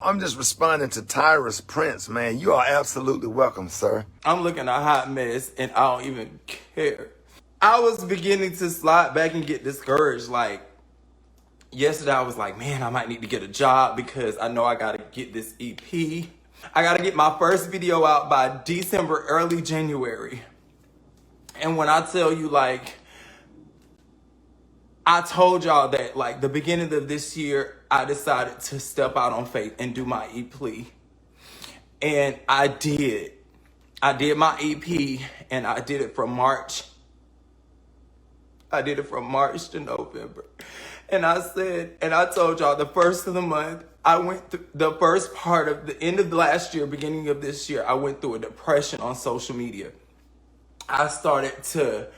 I'm just responding to Tyrus Prince, man. You are absolutely welcome, sir. I'm looking a hot mess and I don't even care. I was beginning to slide back and get discouraged. Like, yesterday I was like, man, I might need to get a job because I know I gotta get this EP. I gotta get my first video out by December, early January. And when I tell you, like, I told y'all that, like, the beginning of this year, I decided to step out on faith and do my EP. And I did. I did my EP and I did it from March. I did it from March to November. And I said, and I told y'all the first of the month, I went through the first part of the end of last year, beginning of this year, I went through a depression on social media. I started to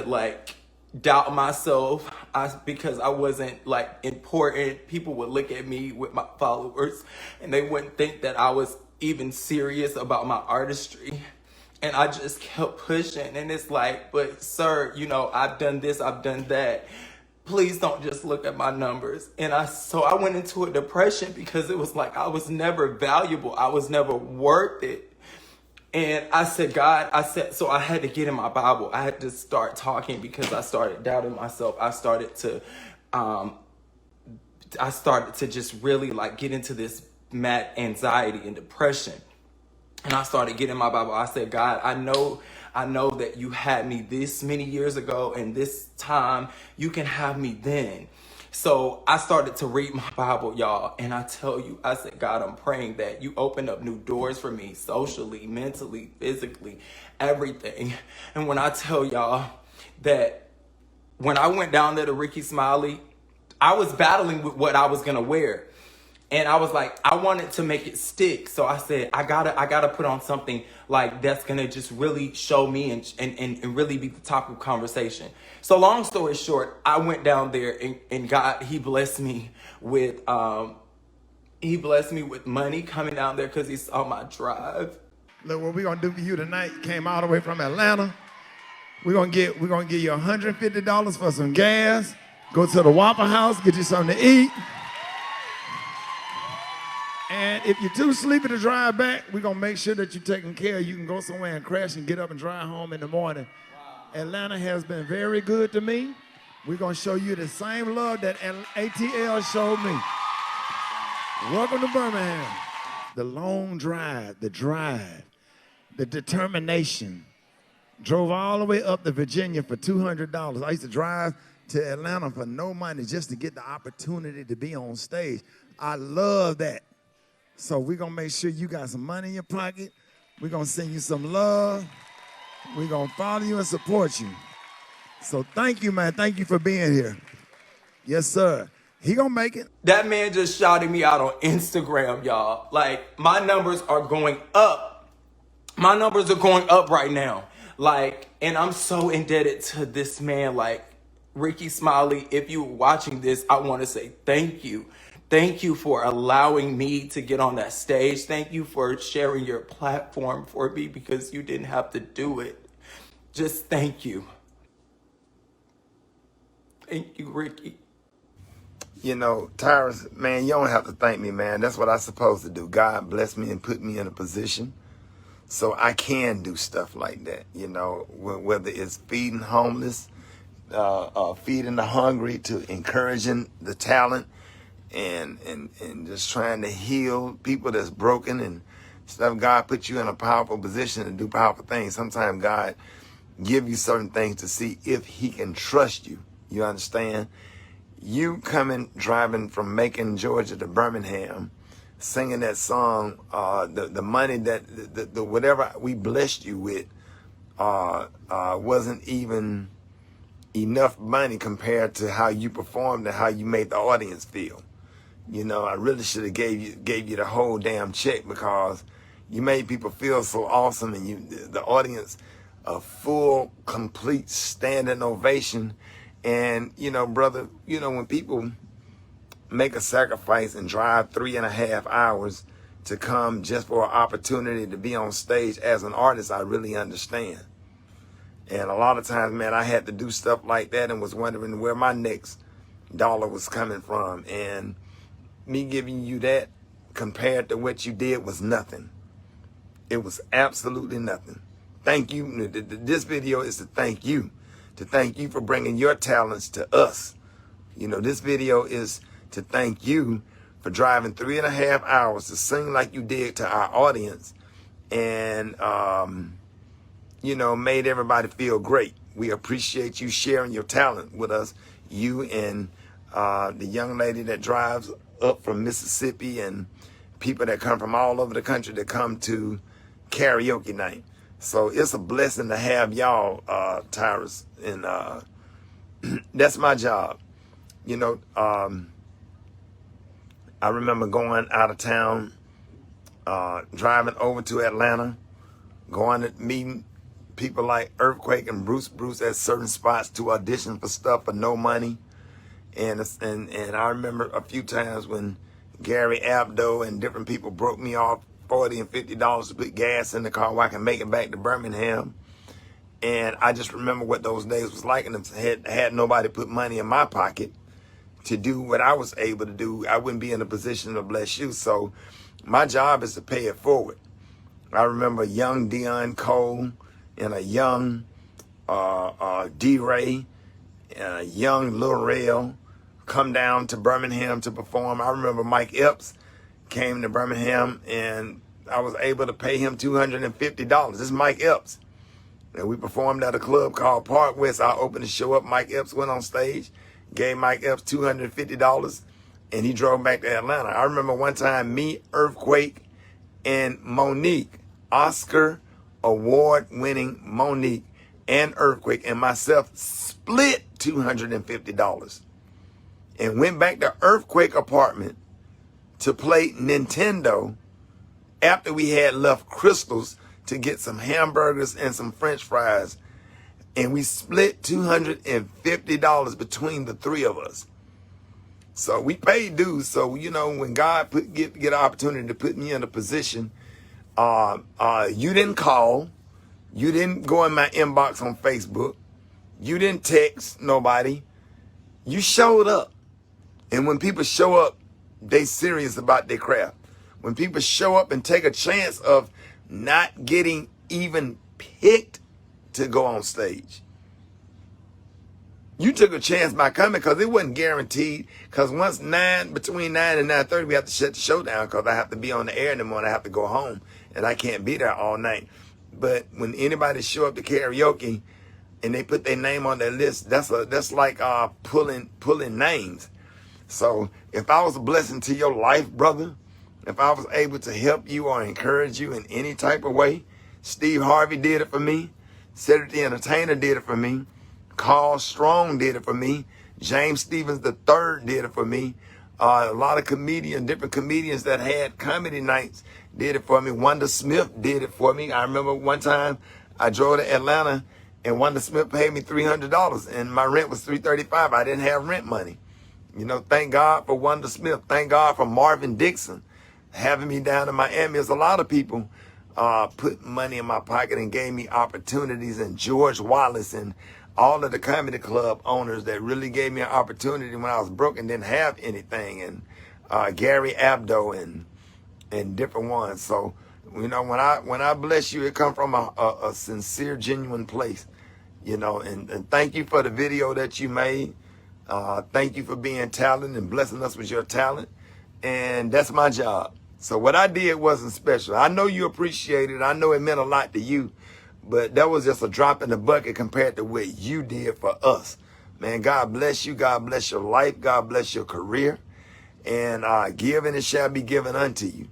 like doubt myself because I wasn't like important. People would look at me with my followers and they wouldn't think that I was even serious about my artistry. And I just kept pushing, and it's like, but sir, you know, I've done this, I've done that. Please don't just look at my numbers. And so I went into a depression because it was like I was never valuable. I was never worth it. And I said, God, so I had to get in my Bible. I had to start talking because I started doubting myself. I started to just really like get into this mad anxiety and depression. And I started getting in my Bible. I said, God, I know that you had me this many years ago, and this time you can have me then. So I started to read my Bible, y'all. And I tell you, I said, God, I'm praying that you open up new doors for me socially, mentally, physically, everything. And when I tell y'all that when I went down there to Rickey Smiley, I was battling with what I was going to wear. And I was like, I wanted to make it stick. So I said, I gotta put on something like that's gonna just really show me and really be the topic of conversation. So long story short, I went down there and God, he blessed me with money coming down there because he saw my drive. Look, what we're gonna do for you tonight, you came all the way from Atlanta. We're gonna give you $150 for some gas. Go to the Waffle House, get you something to eat. And if you're too sleepy to drive back, we're going to make sure that you're taken care of. You can go somewhere and crash and get up and drive home in the morning. Wow. Atlanta has been very good to me. We're going to show you the same love that ATL showed me. Welcome to Birmingham. The long drive, the determination. Drove all the way up to Virginia for $200. I used to drive to Atlanta for no money just to get the opportunity to be on stage. I love that. So we're going to make sure you got some money in your pocket. We're going to send you some love. We're going to follow you and support you. So thank you, man. Thank you for being here. Yes, sir. He going to make it. That man just shouted me out on Instagram, y'all. Like, my numbers are going up. My numbers are going up right now. Like, and I'm so indebted to this man, like, Rickey Smiley. If you're watching this, I want to say thank you. Thank you for allowing me to get on that stage. Thank you for sharing your platform for me because you didn't have to do it. Just thank you. Thank you, Rickey. You know, Tyrus, man, you don't have to thank me, man. That's what I'm supposed to do. God bless me and put me in a position so I can do stuff like that, you know, whether it's feeding homeless, feeding the hungry, to encouraging the talent, and just trying to heal people that's broken and stuff. God put you in a powerful position to do powerful things. Sometimes God give you certain things to see if he can trust you. You understand? You driving from Macon, Georgia to Birmingham, singing that song, the money that, the whatever we blessed you with wasn't even enough money compared to how you performed and how you made the audience feel. You know, I really should have gave you the whole damn check because you made people feel so awesome, and the audience a full, complete standing ovation. And, you know, brother, you know, when people make a sacrifice and drive 3.5 hours to come just for an opportunity to be on stage as an artist, I really understand. And a lot of times, man, I had to do stuff like that and was wondering where my next dollar was coming from. And me giving you that compared to what you did was nothing. It was absolutely nothing. Thank you. This video is to thank you for bringing your talents to us. You know, this video is to thank you for driving 3.5 hours to sing like you did to our audience and, you know, made everybody feel great. We appreciate you sharing your talent with us. You and the young lady that drives up from Mississippi and people that come from all over the country that come to karaoke night. So it's a blessing to have y'all, Tyrus, and that's my job. You know, I remember going out of town, driving over to Atlanta, going to meeting people like Earthquake and Bruce at certain spots to audition for stuff for no money. And I remember a few times when Gary Abdo and different people broke me off $40 and $50 to put gas in the car where I can make it back to Birmingham. And I just remember what those days was like, and had nobody put money in my pocket to do what I was able to do, I wouldn't be in a position to bless you. So my job is to pay it forward. I remember young Dion Cole and a young D-Ray and a young Lil Rel come down to Birmingham to perform. I remember Mike Epps came to Birmingham and I was able to pay him $250. This is Mike Epps. And we performed at a club called Park West. I opened the show up. Mike Epps went on stage, gave Mike Epps $250, and he drove back to Atlanta. I remember one time me, Earthquake, and Monique, Oscar award-winning Monique and Earthquake and myself split $250 and went back to Earthquake apartment to play Nintendo after we had left Crystal's to get some hamburgers and some French fries. And we split $250 between the three of us. So we paid dues. So, you know, when God get an opportunity to put me in a position, you didn't call, you didn't go in my inbox on Facebook, you didn't text nobody, you showed up. And when people show up, they serious about their craft. When people show up and take a chance of not getting even picked to go on stage. You took a chance by coming because it wasn't guaranteed. Because once between 9 and 9:30, we have to shut the show down because I have to be on the air in the morning. I have to go home and I can't be there all night. But when anybody show up to karaoke and they put their name on their list, that's like pulling names. So if I was a blessing to your life, brother, if I was able to help you or encourage you in any type of way, Steve Harvey did it for me. Cedric the Entertainer did it for me. Carl Strong did it for me. James Stevens III did it for me. A lot of different comedians that had comedy nights did it for me. Wanda Smith did it for me. I remember one time I drove to Atlanta and Wanda Smith paid me $300 and my rent was $335. I didn't have rent money. You know, thank God for Wanda Smith. Thank God for Marvin Dixon having me down in Miami. There's a lot of people put money in my pocket and gave me opportunities, and George Wallace and all of the comedy club owners that really gave me an opportunity when I was broke and didn't have anything, and Gary Abdo and different ones. So, you know, when I bless you, it comes from a sincere, genuine place, you know, and thank you for the video that you made. Thank you for being talented and blessing us with your talent. And that's my job. So what I did wasn't special. I know you appreciate it. I know it meant a lot to you, but that was just a drop in the bucket compared to what you did for us. Man, God bless you. God bless your life. God bless your career. And give and it shall be given unto you.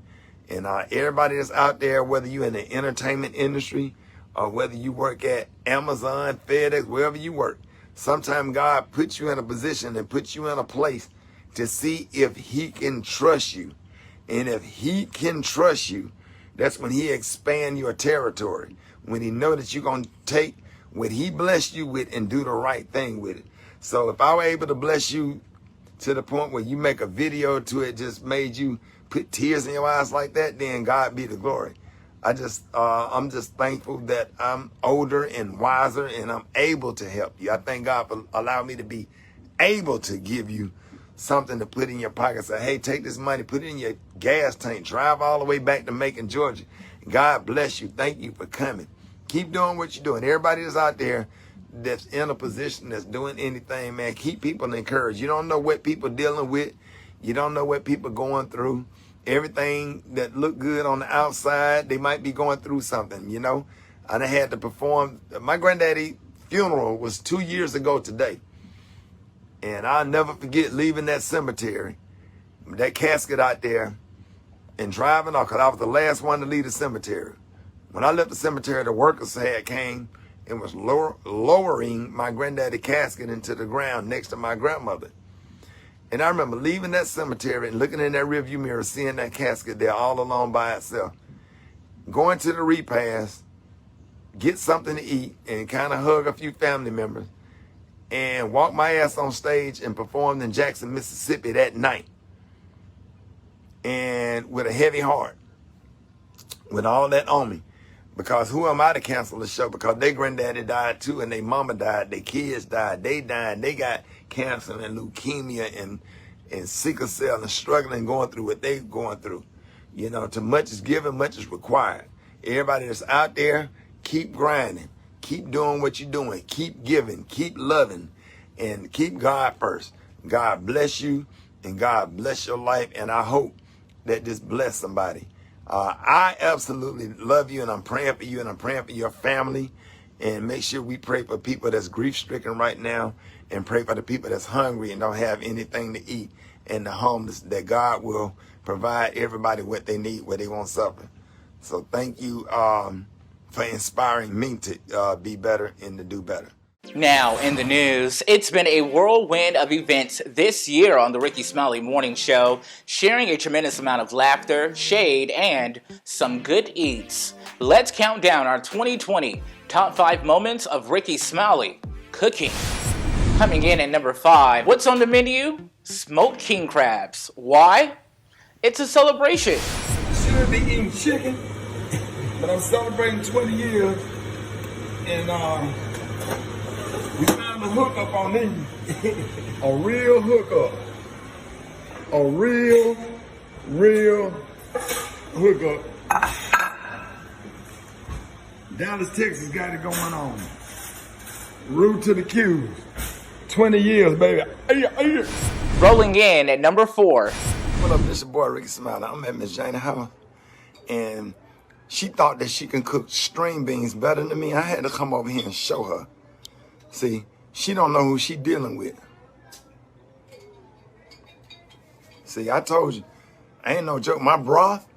And everybody that's out there, whether you're in the entertainment industry or whether you work at Amazon, FedEx, wherever you work, sometimes God puts you in a position and puts you in a place to see if he can trust you. And if he can trust you, that's when he expand your territory. When he know that you're going to take what he blessed you with and do the right thing with it. So if I were able to bless you to the point where you make a video to it just made you put tears in your eyes like that, then God be the glory. I'm just thankful that I'm older and wiser and I'm able to help you. I thank God for allowing me to be able to give you something to put in your pocket. Say, hey, take this money, put it in your gas tank, drive all the way back to Macon, Georgia. God bless you. Thank you for coming. Keep doing what you're doing. Everybody that's out there that's in a position that's doing anything, man, keep people encouraged. You don't know what people dealing with. You don't know what people going through. Everything that look good on the outside, they might be going through something, you know. I done had to perform. My granddaddy funeral was 2 years ago today. And I'll never forget leaving that cemetery, that casket out there, and driving off, because I was the last one to leave the cemetery. When I left the cemetery, the workers had came and was lowering my granddaddy casket into the ground next to my grandmother. And I remember leaving that cemetery and looking in that rearview mirror, seeing that casket there all alone by itself. Going to the repast, get something to eat, and kind of hug a few family members, and walk my ass on stage and performed in Jackson, Mississippi that night. And with a heavy heart, with all that on me. Because who am I to cancel the show? Because their granddaddy died too, and their mama died, their kids died, they died, they got cancer and leukemia and sickle cell and struggling, going through what they going through. You know, too much is given, much is required. Everybody that's out there, keep grinding. Keep doing what you're doing. Keep giving. Keep loving. And keep God first. God bless you. And God bless your life. And I hope that this bless somebody. I absolutely love you. And I'm praying for you. And I'm praying for your family. And make sure we pray for people that's grief-stricken right now. And pray for the people that's hungry and don't have anything to eat. And the homeless, that God will provide everybody what they need, where they won't suffer. So thank you for inspiring me to be better and to do better. Now, in the news, it's been a whirlwind of events this year on the Rickey Smiley Morning Show, sharing a tremendous amount of laughter, shade, and some good eats. Let's count down our 2020 top 5 moments of Rickey Smiley cooking. Coming in at number 5, what's on the menu? Smoked king crabs. Why? It's a celebration. Should be eating chicken, but I'm celebrating 20 years, and we found a hookup on them. A real hookup. A real hookup. Dallas, Texas got it going on. Root to the Q's. 20 years, baby. Rolling in at number 4. What up, this your boy Rickey Smiley. I'm at Miss Jane's house, and she thought that she can cook string beans better than me. I had to come over here and show her. See, she don't know who she dealing with. See, I told you, I ain't no joke. My broth,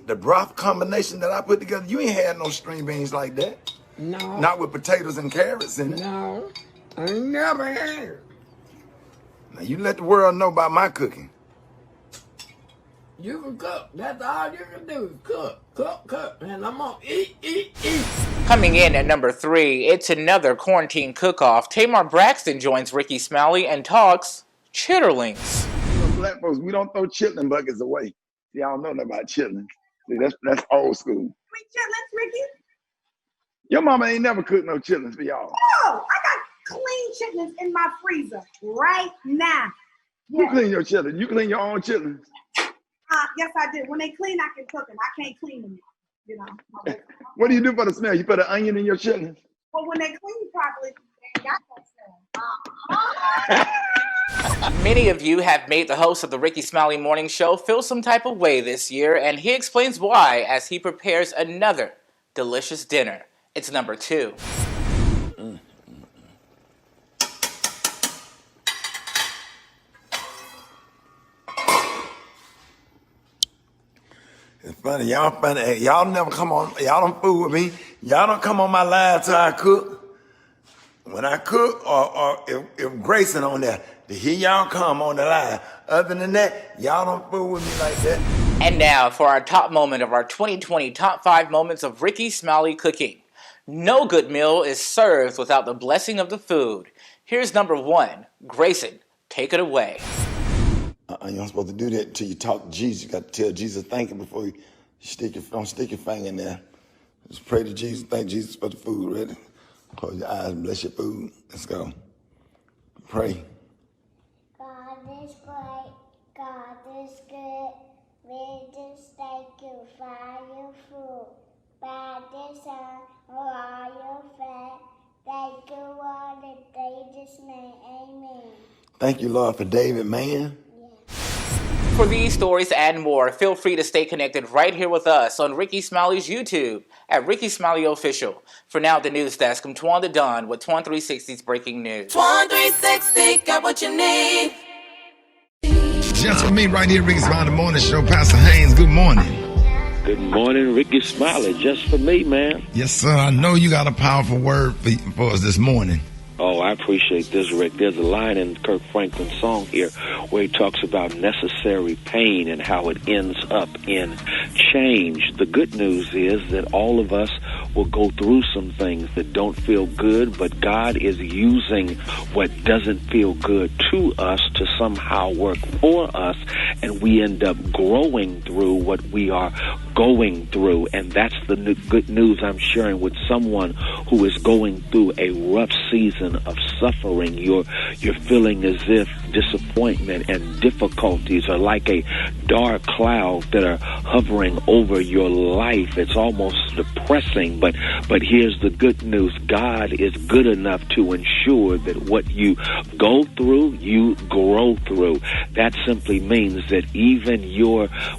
the broth combination that I put together, you ain't had no string beans like that. No. Not with potatoes and carrots in it. No. I never had it. Now, you let the world know about my cooking. You can cook. That's all you can do is cook. And I'm gonna eat. Coming in at number 3, it's another quarantine cook-off. Tamar Braxton joins Rickey Smiley and talks chitterlings. You know, black folks, we don't throw chitlin buckets away. See, I don't know nothing about chitlins. See, that's old school. Chitlins, Ricky? Your mama ain't never cooked no chitlins for y'all. Oh, I got clean chitlins in my freezer right now. Who Yes. clean your chitlins? You clean your own chitlins? Yes, I do. When they clean, I can cook them. I can't clean them, you know. What do you do for the smell? You put an onion in your chitlins? But when they clean properly, they ain't got that smell. Many of you have made the host of the Rickey Smiley Morning Show feel some type of way this year, and he explains why as he prepares another delicious dinner. It's number 2. It's funny. Y'all never come on. Y'all don't fool with me. Y'all don't come on my live till I cook. When I cook, or if Grayson on there, to hear y'all come on the live. Other than that, y'all don't fool with me like that. And now for our top moment of our 2020 top 5 moments of Rickey Smiley cooking. No good meal is served without the blessing of the food. Here's number 1. Grayson, take it away. You're not supposed to do that until you talk to Jesus. You got to tell Jesus thank you before you don't stick your finger in there. Just pray to Jesus. Thank Jesus for the food. Ready? Close your eyes and bless your food. Let's go. Pray. God is great. Thank you, Lord, for David, man. For these stories and more, feel free to stay connected right here with us on Rickey Smiley's YouTube at Rickey Smiley Official. For now, the news desk, I'm Twan the Don with Twan 360's breaking news. Twan 360, got what you need. Just for me right here, Rickey Smiley Morning Show. Pastor Haynes, good morning. Good morning, Rickey Smiley. Just for me, man. Yes, sir. I know you got a powerful word for us this morning. Oh, I appreciate this, Rick. There's a line in Kirk Franklin's song here where he talks about necessary pain and how it ends up in change. The good news is that all of us will go through some things that don't feel good, but God is using what doesn't feel good to us to somehow work for us, and we end up growing through what we are going through. And that's the good news I'm sharing with someone who is going through a rough season of suffering. You're feeling as if disappointment and difficulties are like a dark cloud that are hovering over your life. It's almost depressing, but here's the good news. God is good enough to ensure that what you go through, you grow through. That simply means that even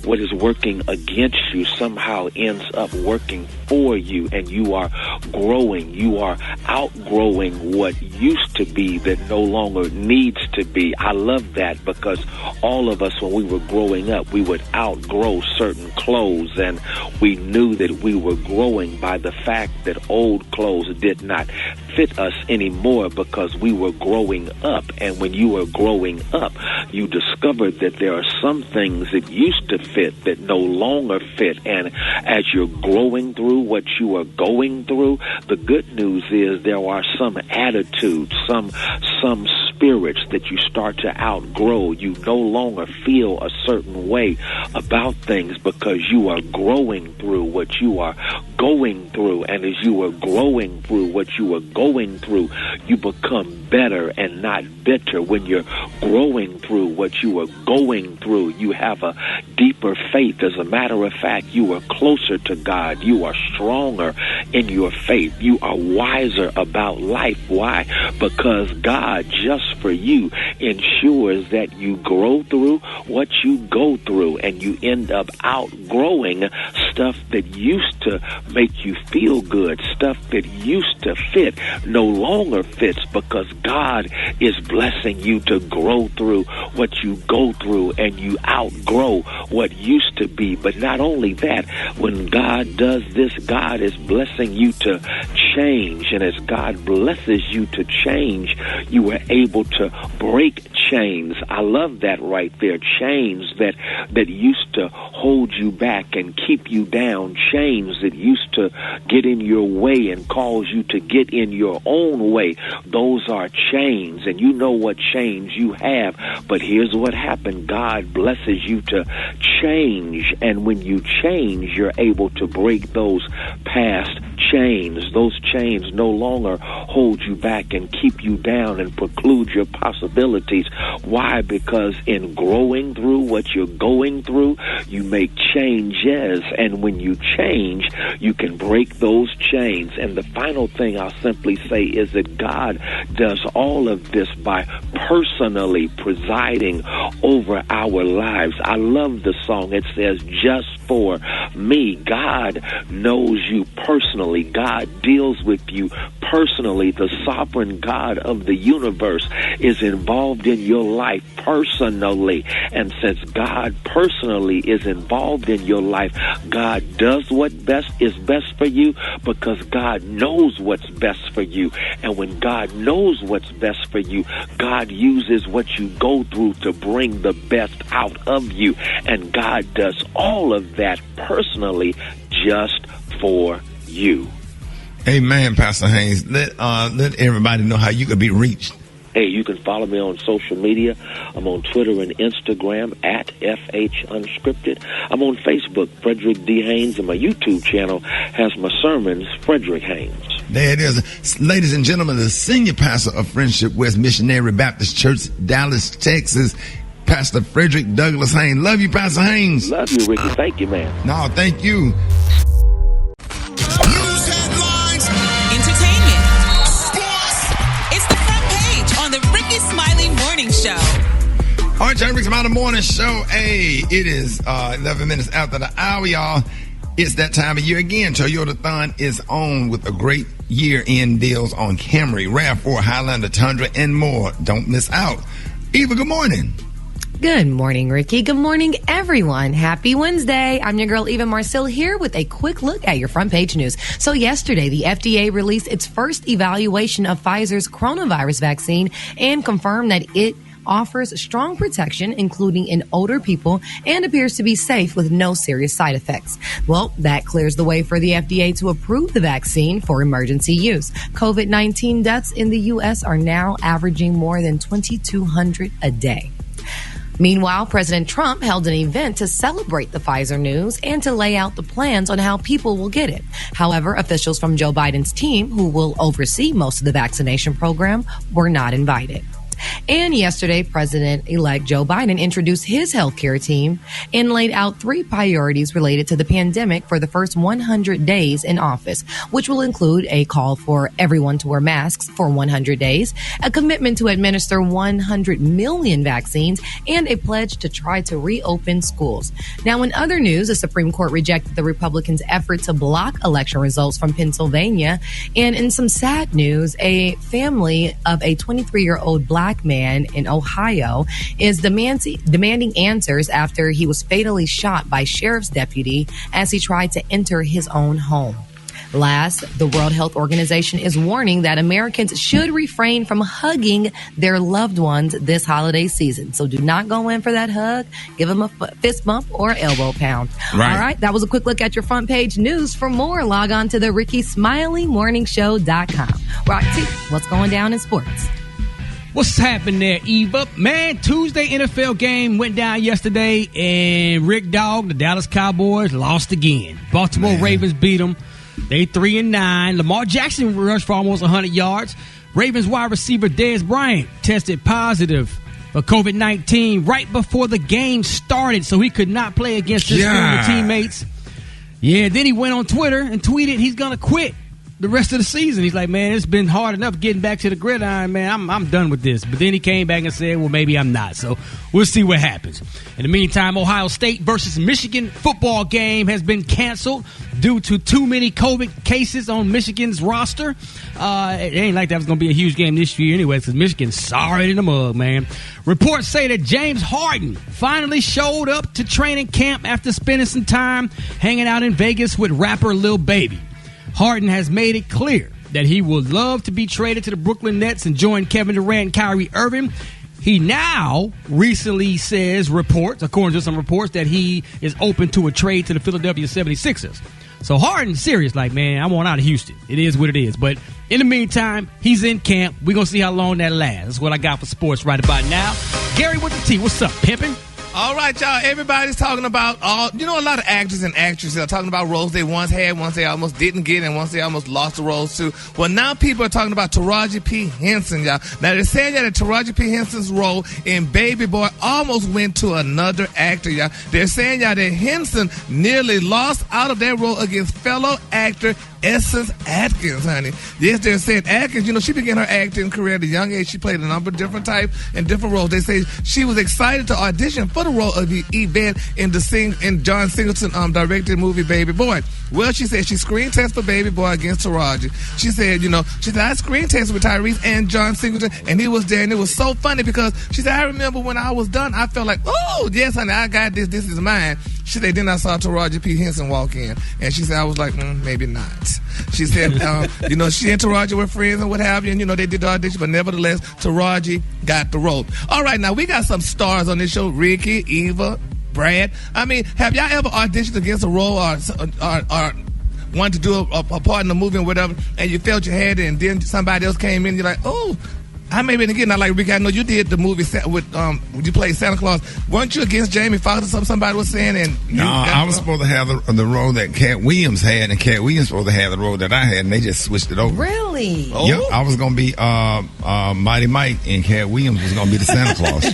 what is working against you somehow ends up working for you, and you are growing. You are outgrowing what used to be that no longer needs to be. I love that, because all of us, when we were growing up, we would outgrow certain clothes, and we knew that we were growing by the fact that old clothes did not fit us anymore, because we were growing up. And when you were growing up, you discovered that there are some things that used to fit that no longer fit. And as you're growing through what you are going through, the good news is there are some attitudes, some spirits that you start to outgrow. You no longer feel a certain way about things because you are growing through what you are going through. And as you are growing through what you are going through, you become better and not bitter. When you're growing through what you are going through, you have a deeper faith. As a matter of fact, you are closer to God. You are stronger in your faith. You are wiser about life. Why? Because God, just for you, ensures that you grow through what you go through, and you end up outgrowing stuff that used to make you feel good. Stuff that used to fit no longer fits, because God is blessing you to grow through what you go through, and you outgrow what used to be. But not only that, when God does this, God is blessing you to change. And as God blesses you to change, you are able to break chains. I love that right there. Chains that used to hold you back and keep you down. Chains that used to get in your way and cause you to get in your own way. Those are chains, and you know what chains you have. But here's what happened. God blesses you to change, and when you change, you're able to break those past chains. Those chains no longer hold you back and keep you down and preclude your possibilities. Why? Because in growing through what you're going through, you make changes, and when you change, you can break those chains. And the final thing I'll simply say is that God does all of this by personally presiding over our lives. I love the song. It says, just for me. God knows you personally. God deals with you personally. The sovereign God of the universe is involved in your life personally. And since God personally is involved in your life, God does what is best for you, because God knows what's best for you. And when God knows what's best for you, God uses what you go through to bring the best out of you. And God does all of that personally just for you. Amen, Pastor Haynes. Let everybody know how you could be reached. Hey, you can follow me on social media. I'm on Twitter and Instagram at FH Unscripted. I'm on Facebook, Frederick D. Haynes, and my YouTube channel has my sermons, Frederick Haynes. There it is. Ladies and gentlemen, the senior pastor of Friendship West Missionary Baptist Church, Dallas, Texas, Pastor Frederick Douglass Haynes. Love you, Pastor Haynes. Love you, Ricky. Thank you, man. No, thank you. News headlines, entertainment, sports. It's the front page on the Rickey Smiley Morning Show. All right, y'all, Rickey Smiley Morning Show. Hey, it is 11 minutes after the hour, y'all. It's that time of year again. Toyotathon is on with a great year-end deals on Camry, RAV4, Highlander, Tundra, and more. Don't miss out. Eva, good morning. Good morning, Ricky. Good morning, everyone. Happy Wednesday. I'm your girl, Eva Marcel, here with a quick look at your front page news. So yesterday, the FDA released its first evaluation of Pfizer's coronavirus vaccine and confirmed that it offers strong protection, including in older people, and appears to be safe with no serious side effects. Well, that clears the way for the FDA to approve the vaccine for emergency use. COVID-19 deaths in the U.S. are now averaging more than 2,200 a day. Meanwhile, President Trump held an event to celebrate the Pfizer news and to lay out the plans on how people will get it. However, officials from Joe Biden's team, who will oversee most of the vaccination program, were not invited. And yesterday, President-elect Joe Biden introduced his healthcare team and laid out 3 priorities related to the pandemic for the first 100 days in office, which will include a call for everyone to wear masks for 100 days, a commitment to administer 100 million vaccines, and a pledge to try to reopen schools. Now, in other news, the Supreme Court rejected the Republicans' effort to block election results from Pennsylvania. And in some sad news, a family of a 23-year-old black man in Ohio is demanding answers after he was fatally shot by sheriff's deputy as he tried to enter his own home. Last, the World Health Organization is warning that Americans should refrain from hugging their loved ones this holiday season. So do not go in for that hug. Give them a fist bump or elbow pound. Right. All right, that was a quick look at your front page news. For more, log on to the RickeySmileyMorningShow.com. Right, T, what's going down in sports? What's happening there, Eva? Man, Tuesday NFL game went down yesterday, and Rick Dog, the Dallas Cowboys, lost again. Baltimore Ravens beat them. They 3-9. Lamar Jackson rushed for almost 100 yards. Ravens wide receiver Dez Bryant tested positive for COVID-19 right before the game started, so he could not play against his former teammates. Yeah, then he went on Twitter and tweeted he's going to quit the rest of the season. He's like, man, it's been hard enough getting back to the gridiron, man. I'm done with this. But then he came back and said, well, maybe I'm not. So we'll see what happens. In the meantime, Ohio State versus Michigan football game has been canceled due to too many COVID cases on Michigan's roster. It ain't like that was going to be a huge game this year anyway, because Michigan's sorry in the mug, man. Reports say that James Harden finally showed up to training camp after spending some time hanging out in Vegas with rapper Lil Baby. Harden has made it clear that he would love to be traded to the Brooklyn Nets and join Kevin Durant and Kyrie Irving. He now recently says according to some reports, that he is open to a trade to the Philadelphia 76ers. So Harden's serious, like, man, I want out of Houston. It is what it is. But in the meantime, he's in camp. We're going to see how long that lasts. That's what I got for sports right about now. Gary with the T, what's up, pimpin'? All right, y'all. Everybody's talking about a lot of actors and actresses are talking about roles they once had, once they almost didn't get, and once they almost lost the roles to. Well, now people are talking about Taraji P. Henson, y'all. Now, they're saying that Taraji P. Henson's role in Baby Boy almost went to another actor, y'all. They're saying, y'all, that Henson nearly lost out of that role against fellow actor Essence Atkins, honey. Yes, they're saying Atkins, she began her acting career at a young age. She played a number of different types and different roles. They say she was excited to audition for the role of Yvette in John Singleton directed movie Baby Boy. Well, she said she screen tested for Baby Boy against Taraji. She said, I screen tested with Tyrese and John Singleton, and he was there, and it was so funny because she said, I remember when I was done, I felt like, oh, yes, honey, I got this. This is mine. She said, then I saw Taraji P. Henson walk in, and she said, I was like, maybe not. She said, she and Taraji were friends and what have you, and, they did the audition, but nevertheless, Taraji got the role. All right, now, we got some stars on this show, Ricky, Eva, Brad. I mean, have y'all ever auditioned against a role or wanted to do a part in a movie or whatever, and you felt you had it, and then somebody else came in, and you're like, oh, I may be again. Not like Ricky. I know you did the movie with you played Santa Claus. Weren't you against Jamie Foxx or somebody was saying? And no, I was supposed to have the role that Cat Williams had, and Cat Williams supposed to have the role that I had, and they just switched it over. Really? Oh. Yep, I was gonna be Mighty Mike, and Cat Williams was gonna be the Santa Claus.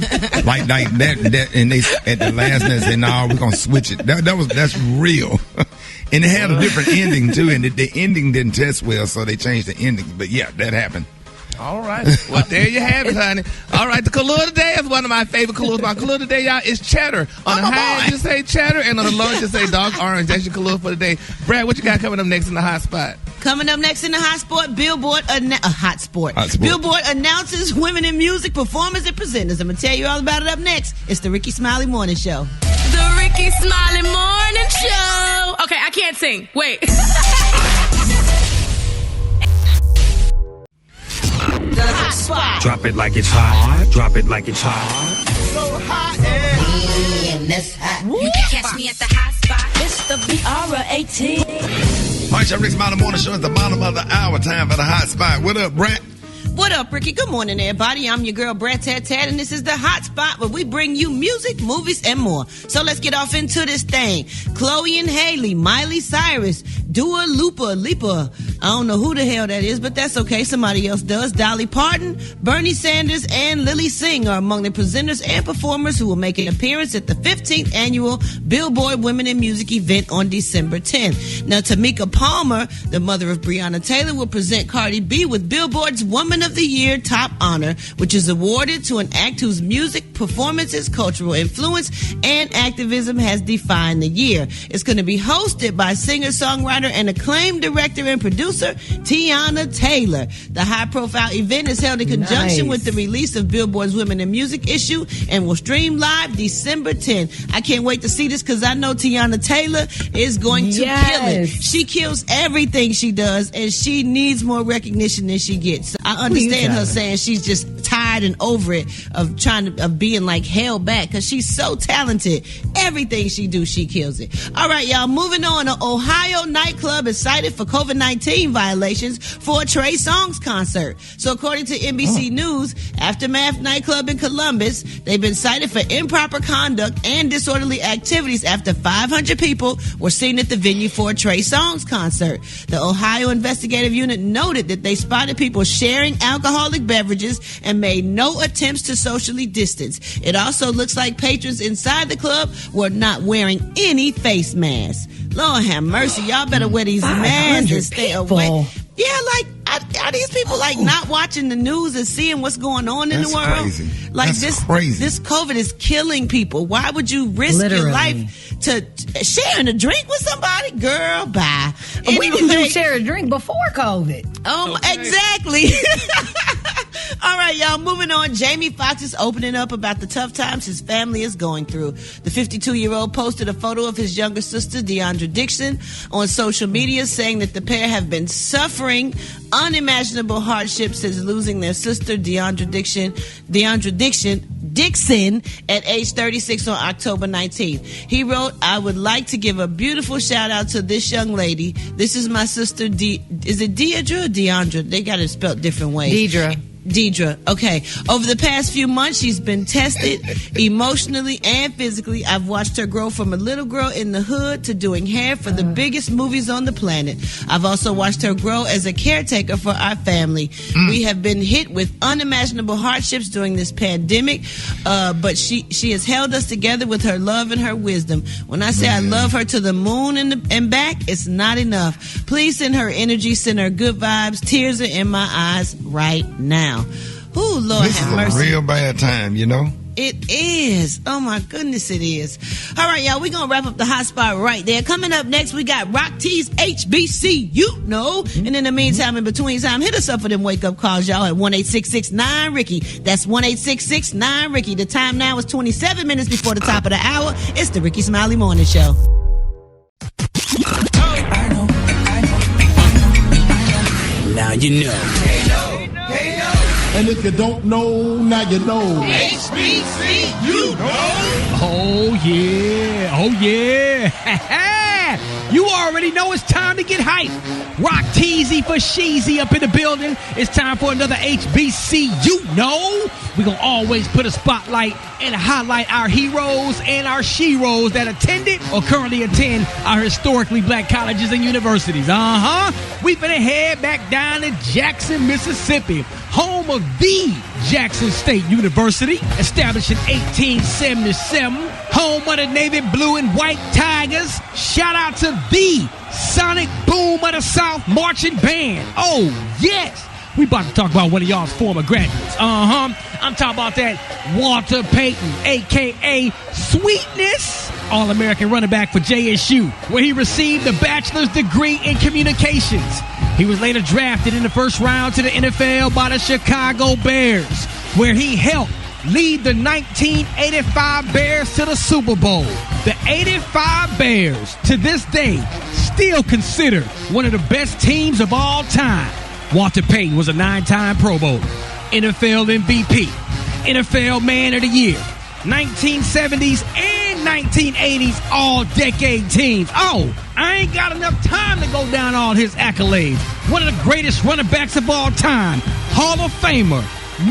like that, and they at the last minute said, "No, we're gonna switch it." That's real. And it had a different ending too, and the ending didn't test well, so they changed the ending. But yeah, that happened. All right. Well, there you have it, honey. All right, the color of the day is one of my favorite colors. My color of the day, y'all, is cheddar. On the high end, you say cheddar, and on the low end, you say dark orange. That's your color for the day. Brad, what you got coming up next in the hot spot? Coming up next in the hot spot, Billboard Billboard announces women in music, performers, and presenters. I'm going to tell you all about it up next. It's the Rickey Smiley Morning Show. The Rickey Smiley Morning Show. Okay, I can't sing. Wait. The hot spot. Drop it like it's hot. Drop it like it's hot. So hot and that's hot. You can catch me at the hot spot. It's the BR18. All right, y'all, Rickey Smiley Morning Show at the bottom of the hour. Time for the hot spot. What up, Brett? What up, Ricky? Good morning, everybody. I'm your girl, Brett Tat, and this is the hot spot where we bring you music, movies, and more. So let's get off into this thing. Chloe and Haley, Miley Cyrus, Dua Lipa. I don't know who the hell that is, but that's okay. Somebody else does. Dolly Parton, Bernie Sanders, and Lily Singh are among the presenters and performers who will make an appearance at the 15th annual Billboard Women in Music event on December 10th. Now, Tamika Palmer, the mother of Breonna Taylor, will present Cardi B with Billboard's Woman of the Year top honor, which is awarded to an act whose music, performances, cultural influence, and activism has defined the year. It's going to be hosted by singer-songwriter and acclaimed director and producer Tiana Taylor. The high-profile event is held in conjunction with the release of Billboard's Women in Music issue and will stream live December 10th. I can't wait to see this because I know Tiana Taylor is going to kill it. She kills everything she does, and she needs more recognition than she gets. I understand her saying she's just tired and over it of being like held back because she's so talented. Everything she do, she kills it. All right, y'all, moving on. An Ohio nightclub is cited for COVID-19 violations for a Trey Songz concert. So according to NBC News, Aftermath nightclub in Columbus, they've been cited for improper conduct and disorderly activities after 500 people were seen at the venue for a Trey Songz concert. The Ohio investigative unit noted that they spotted people sharing alcoholic beverages and made no attempts to socially distance. It also looks like patrons inside the club were not wearing any face masks. Lord have mercy. Y'all better wear these masks and stay away. Yeah, like, are these people like not watching the news and seeing what's going on in the world? Crazy. Like That's crazy. This COVID is killing people. Why would you risk your life to sharing a drink with somebody? Girl, bye. We didn't share a drink before COVID. Exactly. All right, y'all, moving on. Jamie Foxx is opening up about the tough times his family is going through. The 52-year-old posted a photo of his younger sister, Deandra Dixon, on social media, saying that the pair have been suffering unimaginable hardships since losing their sister, Deandra Dixon at age 36 on October 19th. He wrote, "I would like to give a beautiful shout out to this young lady. This is my sister, is it Deidre or Deandra? They got it spelled different ways. Deidre. Okay. Over the past few months, she's been tested emotionally and physically. I've watched her grow from a little girl in the hood to doing hair for the biggest movies on the planet. I've also watched her grow as a caretaker for our family. We have been hit with unimaginable hardships during this pandemic, but she has held us together with her love and her wisdom. When I say I love her to the moon and back, it's not enough. Please send her energy, send her good vibes. Tears are in my eyes right now." Ooh, Lord have mercy. This is a real bad time, you know? It is. Oh, my goodness, it is. All right, y'all, we're going to wrap up the hot spot right there. Coming up next, we got Rock T's HBCU, And in the meantime, in between time, hit us up for them wake-up calls, y'all, at 1-866-9-RICKY. That's 1-866-9-RICKY. The time now is 27 minutes before the top of the hour. It's the Rickey Smiley Morning Show. Now you know. And if you don't know, now you know. HBCU, Oh, yeah. Oh, yeah. You already know it's time to get hyped. Rock Teasy for Sheezy up in the building. It's time for another HBCU. We're going to always put a spotlight and highlight our heroes and our sheroes that attended or currently attend our historically black colleges and universities. We finna head back down to Jackson, Mississippi, home of the Jackson State University, established in 1877, home of the Navy Blue and White Tigers. Shout out to the Sonic Boom of the South Marching Band. Oh, yes. We about to talk about one of y'all's former graduates. I'm talking about that Walter Payton, a.k.a. Sweetness, All-American running back for JSU, where he received a bachelor's degree in communications. He was later drafted in the first round to the NFL by the Chicago Bears, where he helped lead the 1985 Bears to the Super Bowl. The 85 Bears, to this day, still considered one of the best teams of all time. Walter Payton was a 9-time Pro Bowler, NFL MVP, NFL Man of the Year, 1970s and 1980s All-Decade teams. Oh, I ain't got enough time to go down all his accolades. One of the greatest running backs of all time, Hall of Famer,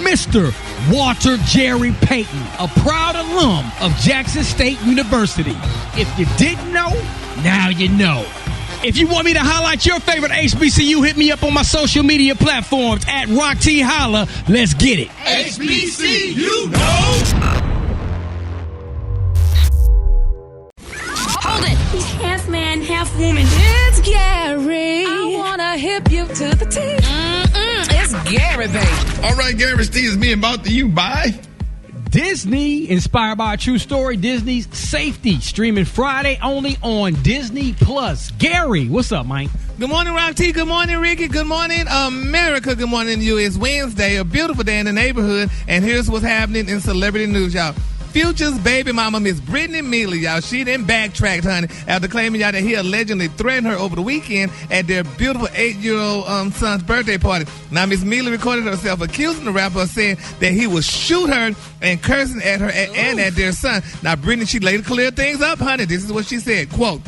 Mr. Walter Jerry Payton, a proud alum of Jackson State University. If you didn't know, now you know. If you want me to highlight your favorite HBCU, hit me up on my social media platforms at Rock T Holla. Let's get it. HBCU, Hold it. He's half man, half woman. It's Gary. I wanna hip you to the teeth. It's Gary, baby. All right, Gary, Steve is being brought to you by Disney, inspired by a true story, Disney's Safety, streaming Friday only on Disney Plus. Gary, what's up, Mike? Good morning, Rock T. Good morning, Ricky. Good morning, America. Good morning to you. It's Wednesday, a beautiful day in the neighborhood, and here's what's happening in celebrity news, y'all. Future's baby mama, Miss Brittany Mealy, y'all. She then backtracked, honey, after claiming, y'all, that he allegedly threatened her over the weekend at their beautiful 8-year-old son's birthday party. Now, Miss Mealy recorded herself accusing the rapper of saying that he would shoot her and cursing at her and at their son. Now, Brittany, she later cleared things up, honey. This is what she said, quote,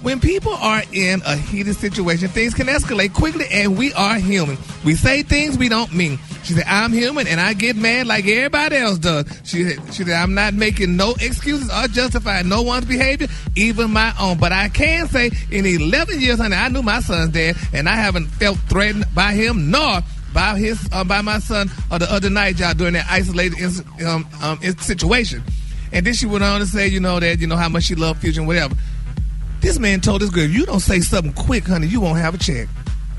"When people are in a heated situation, things can escalate quickly, and we are human. We say things we don't mean." She said, "I'm human, and I get mad like everybody else does." She said, "I'm not making no excuses or justifying no one's behavior, even my own. But I can say in 11 years, honey, I knew my son's dad, and I haven't felt threatened by him nor by my son the other night, y'all, during that isolated situation." And then she went on to say, that how much she loved Future and whatever. This man told this girl, "You don't say something quick, honey, you won't have a check."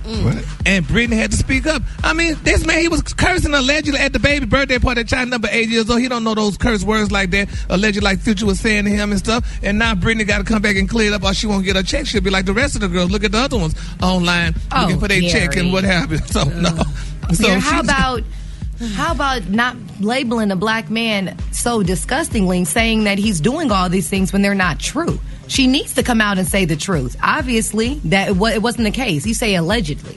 Right. And Brittany had to speak up. I mean, this man, he was cursing allegedly at the baby birthday party at child number 8 years old. He don't know those curse words like that, allegedly like Future was saying to him and stuff. And now Brittany got to come back and clear it up, or she won't get her check. She'll be like the rest of the girls. Look at the other ones online looking for their check and what happened. So, no. So How about not labeling a black man so disgustingly, saying that he's doing all these things when they're not true? She needs to come out and say the truth. Obviously, that it wasn't the case. You say allegedly.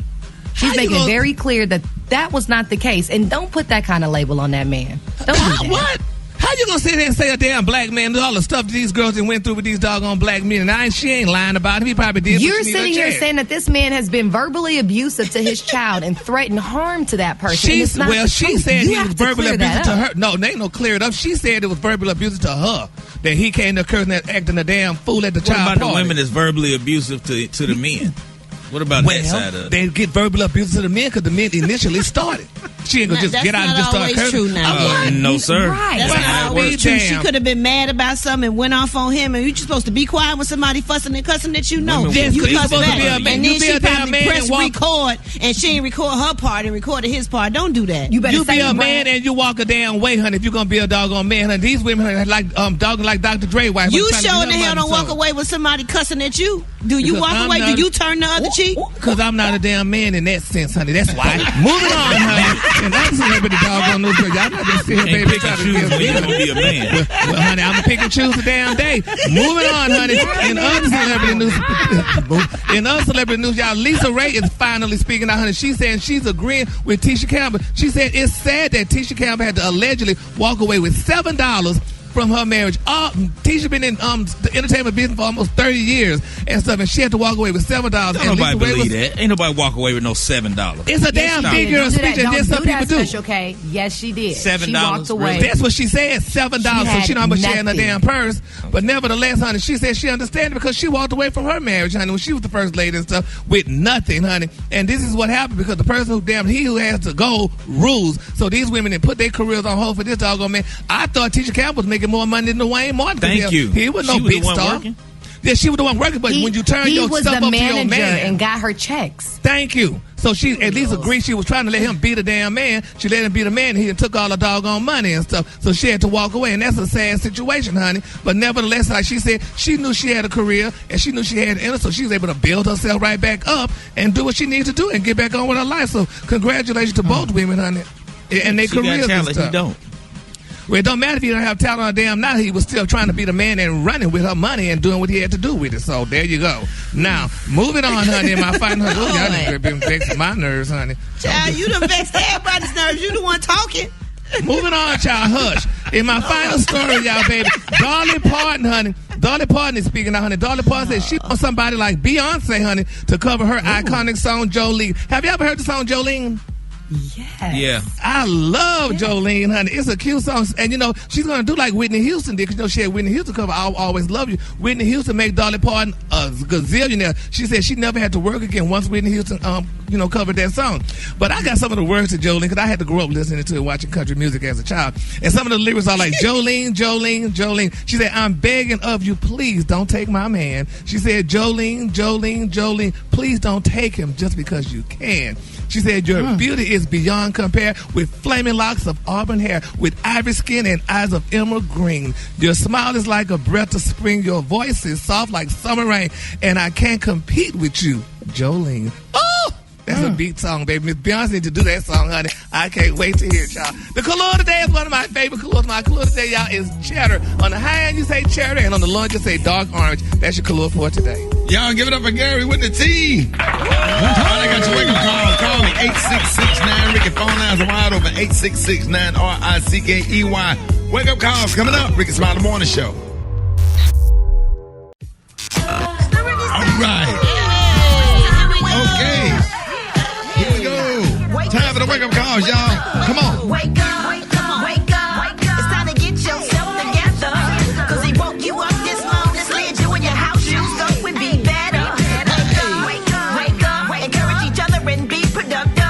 She's making it very clear that was not the case. And don't put that kind of label on that man. Don't do that. What? How you gonna sit there and say a damn black man, all the stuff that these girls that went through with these doggone black men, and she ain't lying about him. He probably did. You're sitting here saying that this man has been verbally abusive to his child and threatened harm to that person. She said he was verbally abusive to her. No, there ain't no clear it up. She said it was verbally abusive to her. That he came to cursing and acting a damn fool at the child party. What about the women that's verbally abusive to the men? What about that side of it? They get verbally abusive to the men because the men initially started. She ain't gonna just get out and just start cursing. No, sir. Right. That's not always true. She could have been mad about something and went off on him, and you're supposed to be quiet when somebody fussing and cussing that you know. Yes, you cuss supposed back. to be a man. And then she probably pressed and record, and she ain't record her part and recorded his part. Don't do that. You be a man and you walk a damn way, honey, if you're gonna be a doggone man, honey. These women are like dogging like Dr. Dre wife. You sure the hell don't walk away with somebody cussing at you? Do you walk away? Do you turn the other cheek? Because I'm not a damn man in that sense, honey. That's why. Moving on, honey. And I'm celebrity doggone news, y'all not gonna sit here, baby, try to choose when you're gonna be a man. Well, honey, I'm gonna pick and choose the damn day. Moving on, honey. In other celebrity news, y'all, Lisa Ray is finally speaking out, honey. She's saying she's agreeing with Tisha Campbell. She said it's sad that Tisha Campbell had to allegedly walk away with $7 from her marriage. Tisha been in the entertainment business for almost 30 years and stuff, and she had to walk away with $7. Ain't nobody believe that. Ain't nobody walk away with no $7. It's a damn figure of speech, and this some people do. Okay, yes, she did. $7. She walked away. That's what she said. $7. So she know how much she had in her damn purse. But nevertheless, honey, she said she understands because she walked away from her marriage, honey, when she was the first lady and stuff, with nothing, honey. And this is what happened because the person who has to go rules. So these women that put their careers on hold for this doggone man. I thought Tisha Campbell was making more money than Dwayne Martin. Thank you. He was no big star. Yeah, she was the one working, but when you turn your stuff up to your man and got her checks. Thank you. So she at least agreed she was trying to let him be the damn man. She let him be the man, and he took all the doggone money and stuff. So she had to walk away, and that's a sad situation, honey. But nevertheless, like she said, she knew she had a career, and she knew she had an so she was able to build herself right back up and do what she needed to do and get back on with her life. So congratulations to both women, honey, and their careers and stuff. He don't. Well, it don't matter if you don't have talent on a damn now. He was still trying to be the man and running with her money and doing what he had to do with it. So there you go. Now, moving on, honey, in my final y'all done been vexing my nerves, honey. Child, you done vexed everybody's nerves. You the one talking. Moving on, child, hush. In my final story, y'all, baby, Dolly Parton, honey. Dolly Parton is speaking now, honey. Dolly Parton said she wants somebody like Beyonce, honey, to cover her iconic song, Jolene. Have you ever heard the song, Jolene? Yes. Yeah. I love Jolene, honey. It's a cute song. And, you know, she's going to do like Whitney Houston did, because, you know, she had Whitney Houston cover I'll Always Love You. Whitney Houston made Dolly Parton a gazillionaire. She said she never had to work again once Whitney Houston, covered that song. But I got some of the words to Jolene, because I had to grow up listening to and watching country music as a child. And some of the lyrics are like, Jolene, Jolene, Jolene. She said, I'm begging of you, please don't take my man. She said, Jolene, Jolene, Jolene, please don't take him just because you can. She said, your beauty is beyond compare, with flaming locks of auburn hair, with ivory skin and eyes of emerald green. Your smile is like a breath of spring. Your voice is soft like summer rain, and I can't compete with you, Jolene. Oh! That's a beat song, baby. Miss Beyonce need to do that song, honey. I can't wait to hear it, y'all. The color today is one of my favorite colors. My color today, y'all, is cheddar. On the high end, you say cheddar, and on the low end, you say dark orange. That's your color for today. Y'all give it up for Gary with the T. I got your wake-up call. Call me 866-9 Ricky. Phone lines are wide open. 866-9-RICKEY. Wake-up calls coming up. Rickey Smiley Morning Show. All right. Okay. Here we go. Time for the wake-up calls, y'all. Come on. Wake up, wake up, wake up. It's time to get yourself together. Cause he woke you up this morning, slid you in your house shoes, so we be better. Wake up, wake up, encourage each other and be productive.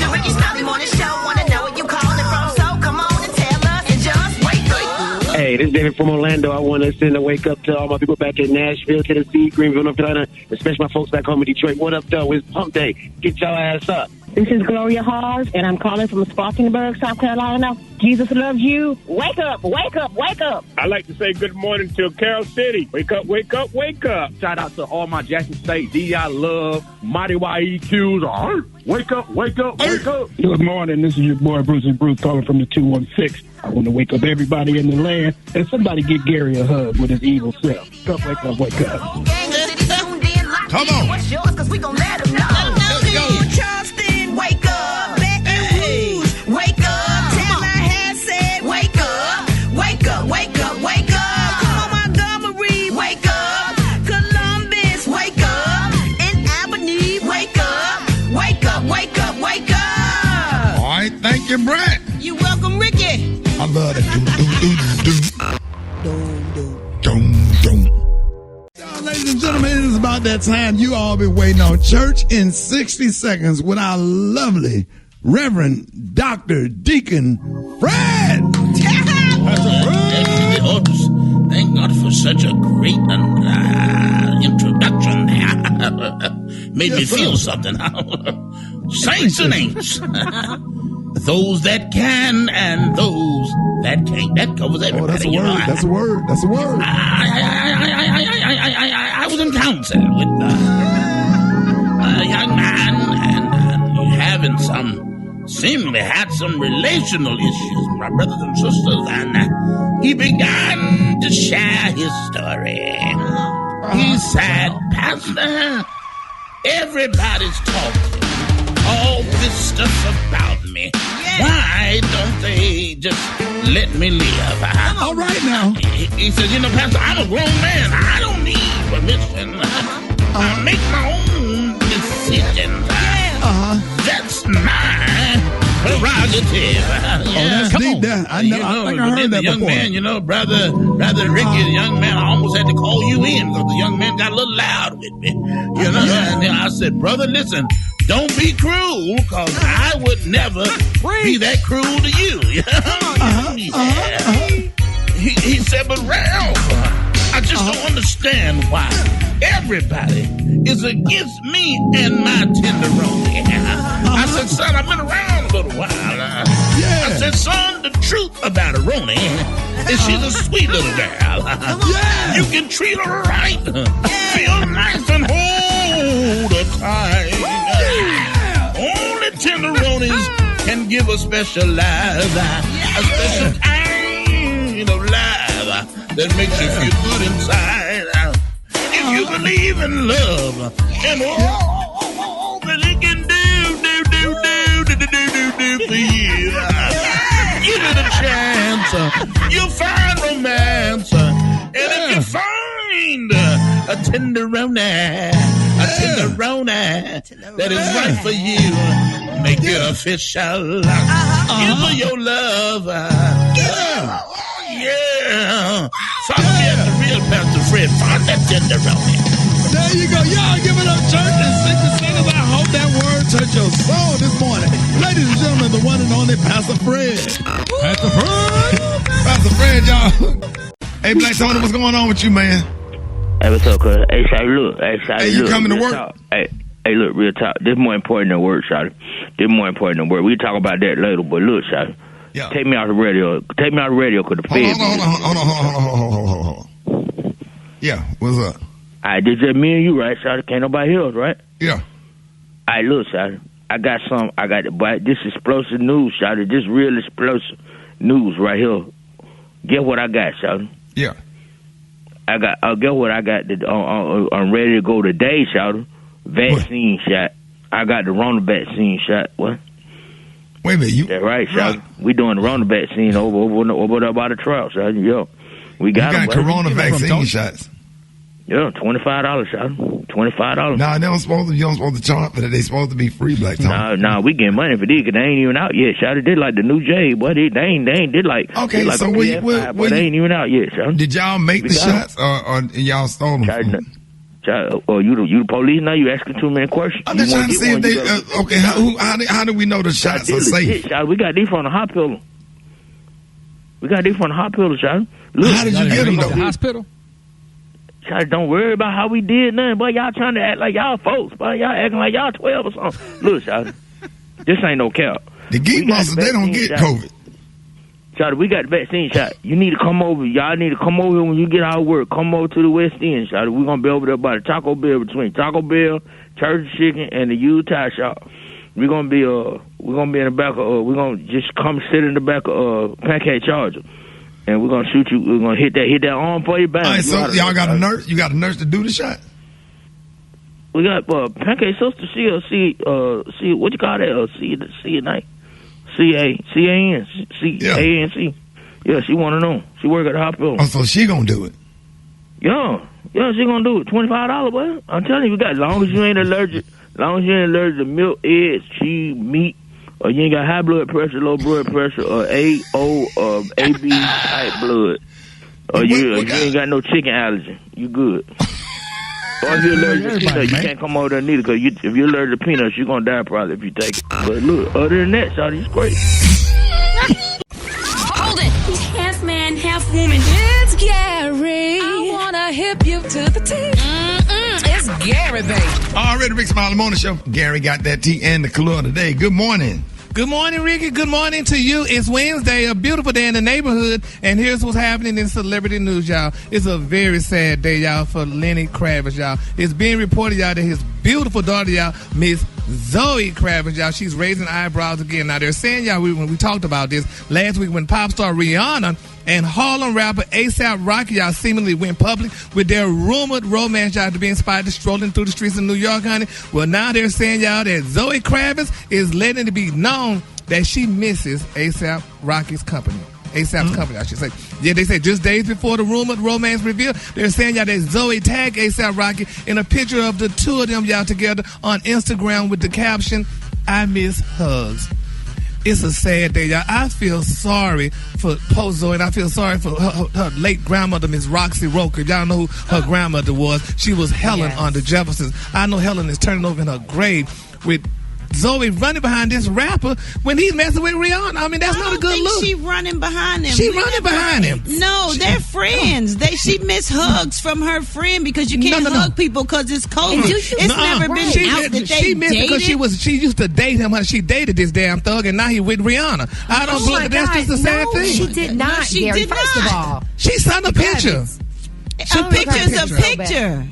The Rickey Smiley Morning Show, wanna know where you calling from, so come on and tell us and just wake up. Hey, this is David from Orlando. I want to send a wake up to all my people back in Nashville, Tennessee, Greenville, North Carolina, especially my folks back home in Detroit. What up, though? It's Pump Day. Get y'all ass up. This is Gloria Hawes, and I'm calling from Spartanburg, South Carolina. Jesus loves you. Wake up, wake up, wake up. I like to say good morning to Carroll City. Wake up, wake up, wake up. Shout out to all my Jackson State DI love, Mighty YEQs. Wake up, wake up, wake up. Good morning. This is your boy Bruce calling from the 216. I want to wake up everybody in the land, and somebody get Gary a hug with his evil self. Wake up, wake up. Come on. What's yours? Cause we gon' let them know. Let's go. Charleston, wake up. Baton Rouge, wake up. Tallahassee said, wake up. Wake up, wake up, wake up. Come on, Montgomery, wake up. Columbus, wake up. In Albany, wake up. Wake up, wake up, wake up. All right. Thank you, Brett. You welcome, Ricky. I love that. Ladies and gentlemen, it is about that time you all been waiting on. Church in 60 seconds with our lovely Reverend Dr. Deacon Fred. Thank God for such a great introduction there. Made me feel something. Saints and ain'ts. Those that can and those that can't. That covers everybody. Oh, that's a word. That's a word. That's a word. I was in counsel with a young man, and having seemingly had some relational issues, my brothers and sisters, and he began to share his story. He said, Pastor, everybody's talking all this stuff about me. Why don't they just let me live? All right now. He said, Pastor, I'm a grown man. I don't need permission. I make my own decisions. That's my prerogative. That's deep there. I think I heard that young before. Man, brother Ricky, the young man, I almost had to call you in because the young man got a little loud with me. And then I said, brother, listen, don't be cruel, because I would never be that cruel to you. He said, but Ralph, I just don't understand why everybody is against me and my tenderoni. I said, son, I've been around a little while. I said, son, the truth about a Roni is she's a sweet little girl. You can treat her right. Feel nice and hold her tight. Only tenderonis can give a special love, a special kind of love that makes you feel good inside. If you believe in love and all that it can do for you, give it a chance. You'll find romance, and if you find a tenderoni that is right for you, make it official. Give her your love. Yeah. Follow me at the real Pastor Fred. Find that tenderoni. There you go. Y'all give it up, church. And 60 seconds. I hope that word touched your soul this morning. Ladies and gentlemen, the one and only Pastor Fred. Pastor Fred. Pastor Fred, y'all. Hey, Black Tony, what's going on with you, man? Hey, what's up, cuz? Hey, Shawty, look. Hey, you coming to work? Talk. Hey, look, real talk. This is more important than work, Shawty. This is more important than work. We can talk about that later, but look, Shawty. Yeah. Take me out the radio. Take me out the radio, cause the Fed. Hold on. Yeah, what's up? All right, this just me and you, right, Shawty? Can't nobody hear us, right? Yeah. All right, look, Shawty. I got this explosive news, Shawty. This real explosive news right here. Guess what I got, Shawty? Yeah. I got. Guess what I got? I'm ready to go today, Shawty. Vaccine shot. I got the Rona vaccine shot. What? Wait a minute, That's right, Shawty. We doing the Rona vaccine over there by the trout, Shawty. Yo, we got you got Corona vaccine shots. Yeah, $25, Shawty. $25. Nah, you don't supposed to charge for that. They supposed to be free, Black Tom. Nah, we getting money for these because they ain't even out yet, Shawty. They like the new J, boy. They ain't did like. Okay, they like so they ain't even out yet, Shawty. Did y'all make the shots or y'all stole them? Oh, you the police now? You asking too many questions? I'm just trying to see if they. Okay, how do we know the shots are safe? Shawty, we got these from the hospital. Shawty. Look, how did you get them though? The hospital. Shawty, don't worry about how we did nothing, boy. Y'all trying to act like y'all folks, boy. Y'all acting like y'all 12 or something. Look, Shawty, this ain't no cap. The geek monsters, they don't get COVID. Shawty, we got the vaccine shot. You need to come over. Y'all need to come over here when you get out of work. Come over to the West End, Shawty. We're going to be over there by the Taco Bell, between Taco Bell, Church Chicken, and the Utah shop. We're going to be in the back of, we're going to just come sit in the back of Pancake Charger. And we're going to shoot you. We're going to hit that arm for you back. All right, so y'all got a nurse? You got a nurse to do the shot? We got Pancake Sister. See, what you call that? See at night. C-A-N-C. Yeah, she want to know. She work at the hospital. Oh, so she gonna do it? Yeah, she gonna do it. $25, boy. I'm telling you, as long as you ain't allergic to milk, eggs, cheese, meat, or you ain't got high blood pressure, low blood pressure, or A, O, or AB type blood, or you ain't got no chicken allergy, you good. Or if you're allergic to peanuts, you can't come over there neither, because if you're allergic to peanuts, you're going to die probably if you take it. But look, other than that, Shawty, it's great. Hold it. He's half man, half woman. It's Gary. I want to hip you to the T. It's Gary, baby. Already, Rickey Smiley Morning Show. Gary got that tea and the color today. Good morning. Good morning, Ricky. Good morning to you. It's Wednesday, a beautiful day in the neighborhood, and here's what's happening in celebrity news, y'all. It's a very sad day, y'all, for Lenny Kravitz, y'all. It's being reported, y'all, that his beautiful daughter, y'all, Miss Zoe Kravitz, y'all, she's raising eyebrows again. Now, they're saying, y'all, when we talked about this last week when pop star Rihanna and Harlem rapper A$AP Rocky, y'all, seemingly went public with their rumored romance, y'all, to being spotted strolling through the streets of New York, honey. Well, now they're saying, y'all, that Zoe Kravitz is letting it be known that she misses A$AP Rocky's company. A$AP's company, I should say. Yeah, they say just days before the rumored romance reveal, they're saying, y'all, that Zoe tagged A$AP Rocky in a picture of the two of them, y'all, together on Instagram with the caption, "I miss hugs." It's a sad day, y'all. I feel sorry for poor Zoe, and I feel sorry for her late grandmother, Miss Roxy Roker. If y'all know who her grandmother was, she was Helen on the Jeffersons. I know Helen is turning over in her grave with Zoe running behind this rapper when he's messing with Rihanna. I mean, that's not a good look. She running behind him. She running behind him. No, they're friends. She missed hugs from her friend because you can't hug people because it's COVID. It's never been out that they She missed dated. because she used to date him. She dated this damn thug, and now he with Rihanna. I don't believe that's just a sad thing. She did not, she Gary. did First not. of all. She sent a picture. A picture's a picture.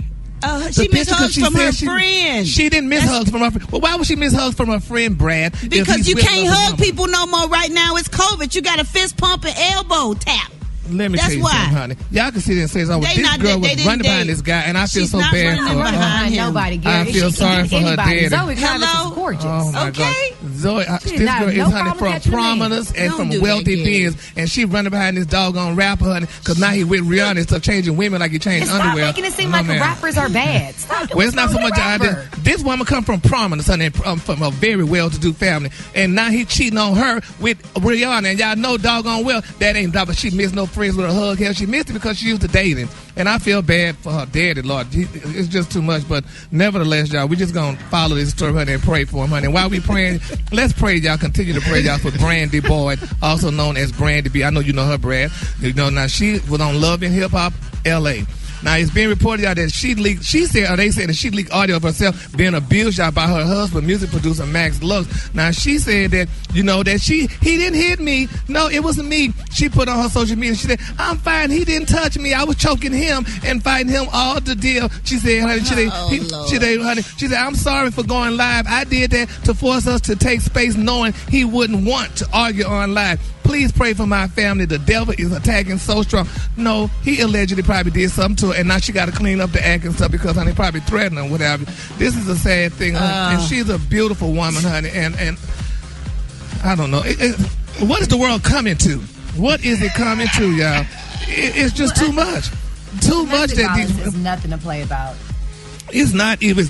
She missed hugs from her friend. She didn't miss hugs from her friend. Well, why would she miss hugs from her friend, Brad? Because you can't hug people no more right now. It's COVID. You got to fist pump and elbow tap. Let me tell you something, honey. Y'all can sit there and say something. This girl was running behind this guy, and I feel so bad for her. Behind nobody, Gary. I feel sorry for her daddy. Zoe Kravitz is gorgeous. Oh my God. Zoe, this girl is, honey, from prominence and from wealthy beings, and she running behind this doggone rapper, honey, because now he with Rihanna and stuff, changing women like he changed underwear. Stop making it seem like rappers are bad. Stop. Well, it's not so much. This woman come from prominence, honey, from a very well-to-do family, and now he cheating on her with Rihanna, and y'all know doggone well that ain't but she missed no friends with a hug. Hell, she missed it because she used to date him, and I feel bad for her daddy, Lord. It's just too much, but nevertheless, y'all, we just gonna follow this story, honey, and pray for him, honey. And while we praying, let's pray, y'all. Continue to pray, y'all, for Brandy Boyd, also known as Brandy B. I know you know her, Brad. You know, now she was on Love and Hip Hop L.A. Now, it's being reported out that they said that she leaked audio of herself being abused out by her husband, music producer Max Lux. Now, she said that, that he didn't hit me. No, it wasn't me. She put on her social media, she said, I'm fine. He didn't touch me. I was choking him and fighting him all the deal. She said, honey, she said, I'm sorry for going live. I did that to force us to take space knowing he wouldn't want to argue on live. Please pray for my family. The devil is attacking so strong. No, he allegedly probably did something to her, and now she got to clean up the act and stuff because, honey, probably threatened her, whatever. This is a sad thing, honey. And she's a beautiful woman, honey. And I don't know. What is the world coming to? What is it coming to, y'all? It's just too much. Too much that there's nothing to play about. It's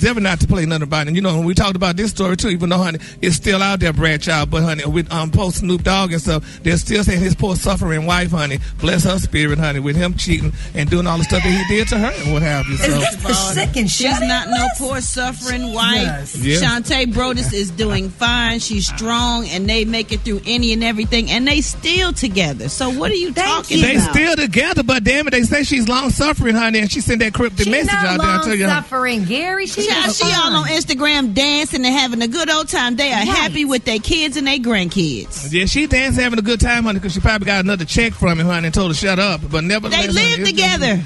never not to play nothing about it. And, when we talked about this story, too, even though, honey, it's still out there, Brad Child, but, honey, with post Snoop Dogg and stuff, they're still saying his poor suffering wife, honey, bless her spirit, honey, with him cheating and doing all the stuff that he did to her and what have you. So. Is this the second She's not no poor suffering wife. Yes. Yeah. Shantae Brodus is doing fine. She's strong, and they make it through any and everything, and they still together. So what are you talking about? They still together, but damn it, they say she's long suffering, honey, and she sent that cryptic message out there. I tell you, suffering. Gary, she all on Instagram dancing and having a good old time. They are happy with their kids and their grandkids. Yeah, she dancing, having a good time, honey, because she probably got another check from him, honey, and told her to shut up. But nevertheless, they live together.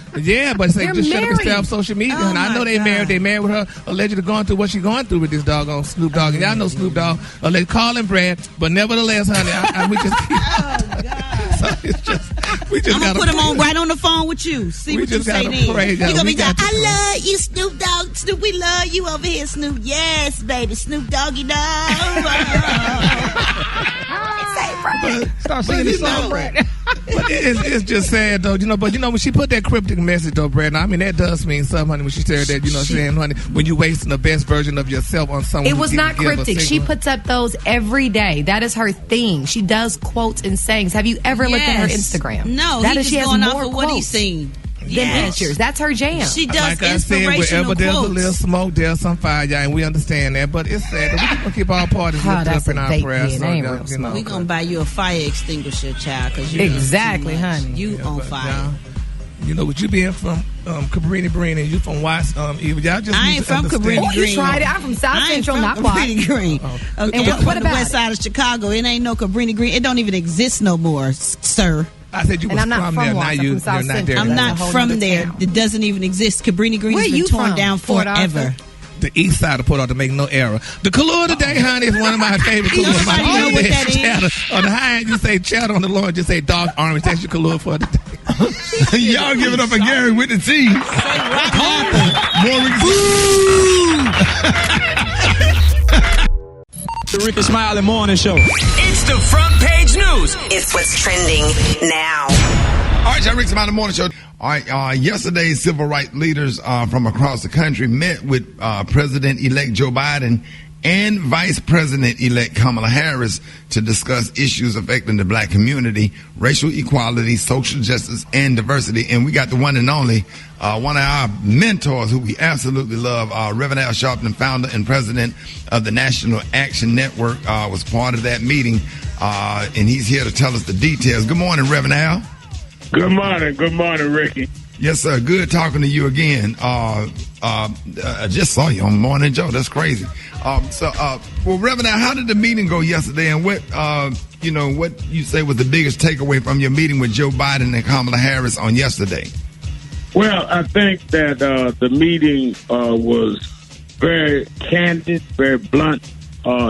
But say just shut up and stay off social media. Oh, and I know they married. They married with her, allegedly going through what she's going through with this doggone Snoop Dogg. And y'all know Snoop Dogg. They call him Brad, but nevertheless, honey, we just keep. Oh God. So I'm gonna put him on right on the phone with you. See what you say then. You're gonna be like, I love you, Snoop Dogg. Snoop, we love you over here, Snoop. Yes, baby, Snoop Doggy Dogg. Start singing this song, Brad. But it's just sad though, But when she put that cryptic message though, Brad, I mean that does mean something, honey. When she said that, saying, honey, when you wasting the best version of yourself on someone. It was not cryptic. She puts up those every day. That is her thing. She does quotes and sayings. Have you ever looked at her Instagram? No, she has going more off of what he's seen. Pictures. That's her jam. She does like I said, wherever there's a little smoke, there's some fire, y'all, and we understand that. But it's sad. We're going to keep our parties lifted up in our prayers. We're going to buy you a fire extinguisher, child. Exactly, honey. You on fire. With you being from Cabrini Green and you from Watts, y'all just I ain't from Cabrini Green. You tried it. I'm from South Central, not Cabrini Green. Okay, and I'm from the west side of Chicago. It ain't no Cabrini Green. It don't even exist no more, sir. I said you was from there. Now you're not there. I'm not from there. It doesn't even exist. Cabrini Green has been torn down forever. The east side of Port Arthur, to make no error. The Kahlua today, honey, is one of my favorite Kahluas. I know what that is. On the high end, you say cheddar. On the low end, you say dark orange. That's your Kahlua for today. Y'all give it up for Gary with the T. The Rickey Smiley Morning Show. It's the front page news. It's what's trending now. All right, y'all, Rickey Smiley Morning Show. All right, yesterday, civil rights leaders from across the country met with President-elect Joe Biden and Vice President-elect Kamala Harris to discuss issues affecting the black community, racial equality, social justice, and diversity. And we got the one and only, one of our mentors who we absolutely love, Reverend Al Sharpton, founder and president of the National Action Network, was part of that meeting, and he's here to tell us the details. Good morning, Reverend Al. Good morning, Ricky. Yes, sir. Good talking to you again. I just saw you on Morning Joe. That's crazy. Well, Reverend, how did the meeting go yesterday, and what you say was the biggest takeaway from your meeting with Joe Biden and Kamala Harris on yesterday? Well, I think that the meeting was very candid, very blunt.